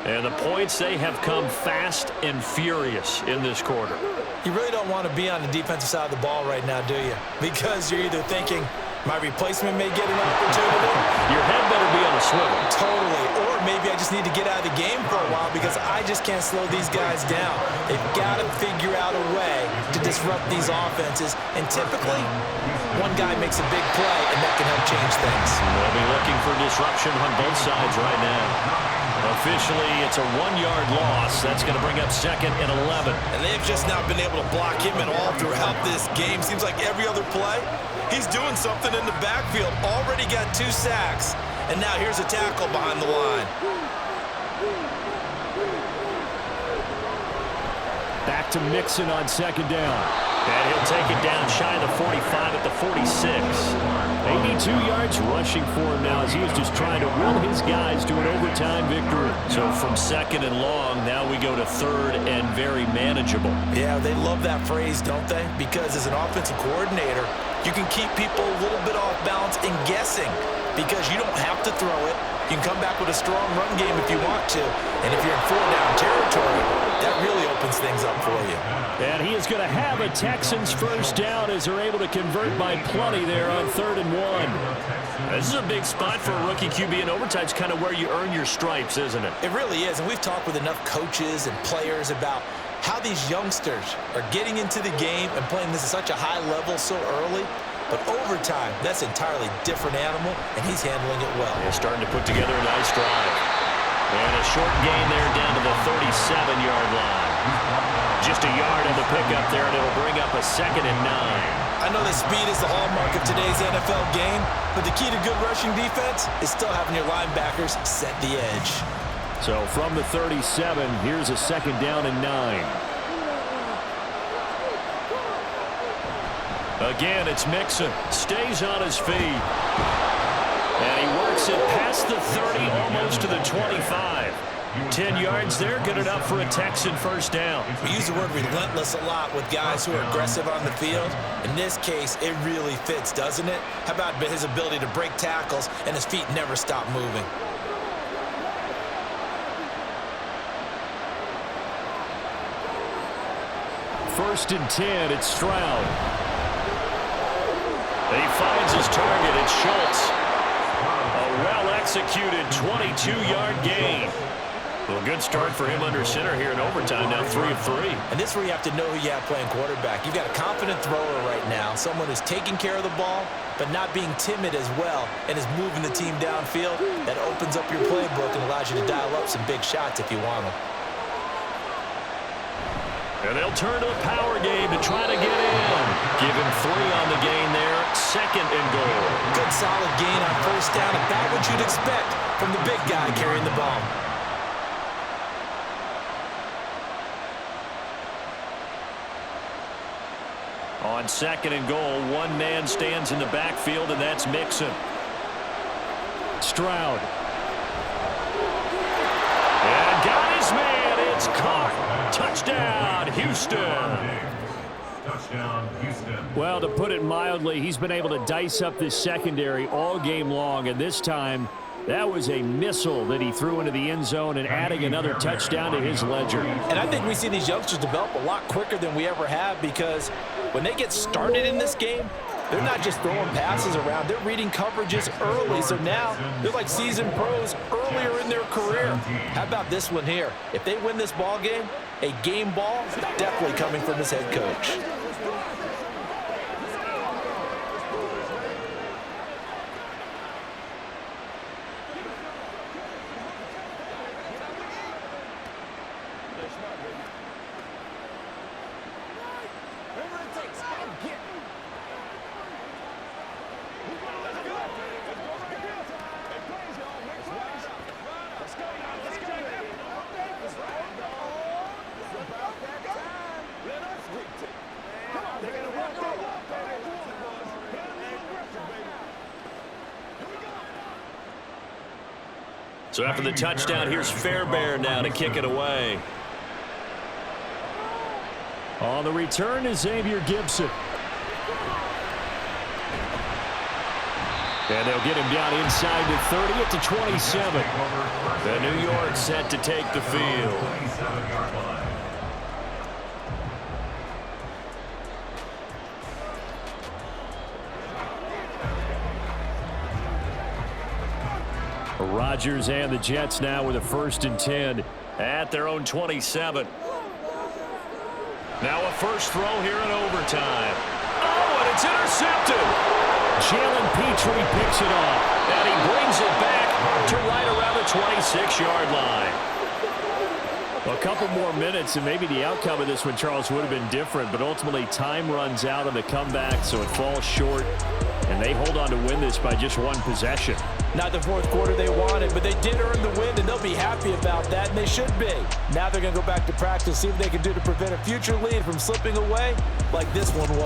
S5: And the points, they have come fast and furious in this quarter.
S2: You really don't want to be on the defensive side of the ball right now, do you? Because you're either thinking, my replacement may get an opportunity.
S5: Your head better be on a swivel.
S2: Totally. Or maybe I just need to get out of the game for a while because I just can't slow these guys down. They've got to figure out a way to disrupt these offenses. And typically, one guy makes a big play, and that can help change things.
S5: They'll be looking for disruption on both sides right now. Officially, it's a 1-yard loss. That's going to bring up 2nd and 11.
S2: And they've just not been able to block him at all throughout this game. Seems like every other play, he's doing something in the backfield. Already got 2 sacks. And now here's a tackle behind the line.
S5: Back to Mixon on 2nd down. And he'll take it down shy of the 45 at the 46. 82 yards rushing for him now as he was just trying to will his guys to an overtime victory. So from 2nd and long, now we go to 3rd and very manageable.
S2: Yeah, they love that phrase, don't they? Because as an offensive coordinator, you can keep people a little bit off balance and guessing because you don't have to throw it. You can come back with a strong run game if you want to. And if you're in 4-down territory, that really opens things up for you.
S5: And he is going to have a Texans first down as they're able to convert by plenty there on 3rd and 1. This is a big spot for a rookie QB in overtime. It's kind of where you earn your stripes, isn't it?
S2: It really is. And we've talked with enough coaches and players about how these youngsters are getting into the game and playing this at such a high level so early. But overtime, that's an entirely different animal, and he's handling it well.
S5: He's starting to put together a nice drive. And a short gain there down to the 37-yard line. Just a yard on the pickup there, and it'll bring up a 2nd and 9.
S2: I know that speed is the hallmark of today's NFL game, but the key to good rushing defense is still having your linebackers set the edge.
S5: So from the 37, here's a 2nd down and 9. Again, it's Mixon. Stays on his feet. And he works it past the 30, almost to the 25. 10 yards there, good enough for a Texan first down.
S2: We use the word relentless a lot with guys who are aggressive on the field. In this case, it really fits, doesn't it? How about his ability to break tackles and his feet never stop moving?
S5: First and 10, it's Stroud. He finds his target, it's Schultz. A well-executed 22-yard gain. Well, good start for him under center here in overtime. Now 3 of 3.
S2: And this is where you have to know who you have playing quarterback. You've got a confident thrower right now, someone who's taking care of the ball, but not being timid as well, and is moving the team downfield. That opens up your playbook and allows you to dial up some big shots if you want them.
S5: And they'll turn to the power game to try to get in. Give him 3 on the gain there. 2nd and goal.
S2: Good solid gain on first down, about what you'd expect from the big guy carrying the ball.
S5: On 2nd and goal, one man stands in the backfield, and that's Mixon. Stroud. And got his man. It's caught. Touchdown, Houston.
S4: Touchdown, Houston.
S5: Well, to put it mildly, he's been able to dice up this secondary all game long, and this time that was a missile that he threw into the end zone and adding another touchdown to his ledger.
S3: And I think we see these youngsters develop a lot quicker than we ever have, because when they get started in this game, they're not just throwing passes around. They're reading coverages early. So now they're like seasoned pros earlier in their career. How about this one here? If they win this ball game, a game ball definitely coming from his head coach.
S5: So after the touchdown, here's Fairbairn now to kick it away. On the return is Xavier Gibson. And they'll get him down inside the 30 at the 27. The New York set to take the field.
S4: 27-yard line.
S5: Rodgers and the Jets now with a 1st and 10 at their own 27. Now a first throw here in overtime. Oh, and it's intercepted. Jalen Petrie picks it off, and he brings it back to right around the 26-yard line. A couple more minutes, and maybe the outcome of this one, Charles, would have been different, but ultimately time runs out on the comeback, so it falls short, and they hold on to win this by just 1 possession.
S3: Not the 4th quarter they wanted, but they did earn the win, and they'll be happy about that, and they should be. Now they're going to go back to practice, see what they can do to prevent a future lead from slipping away like this one was.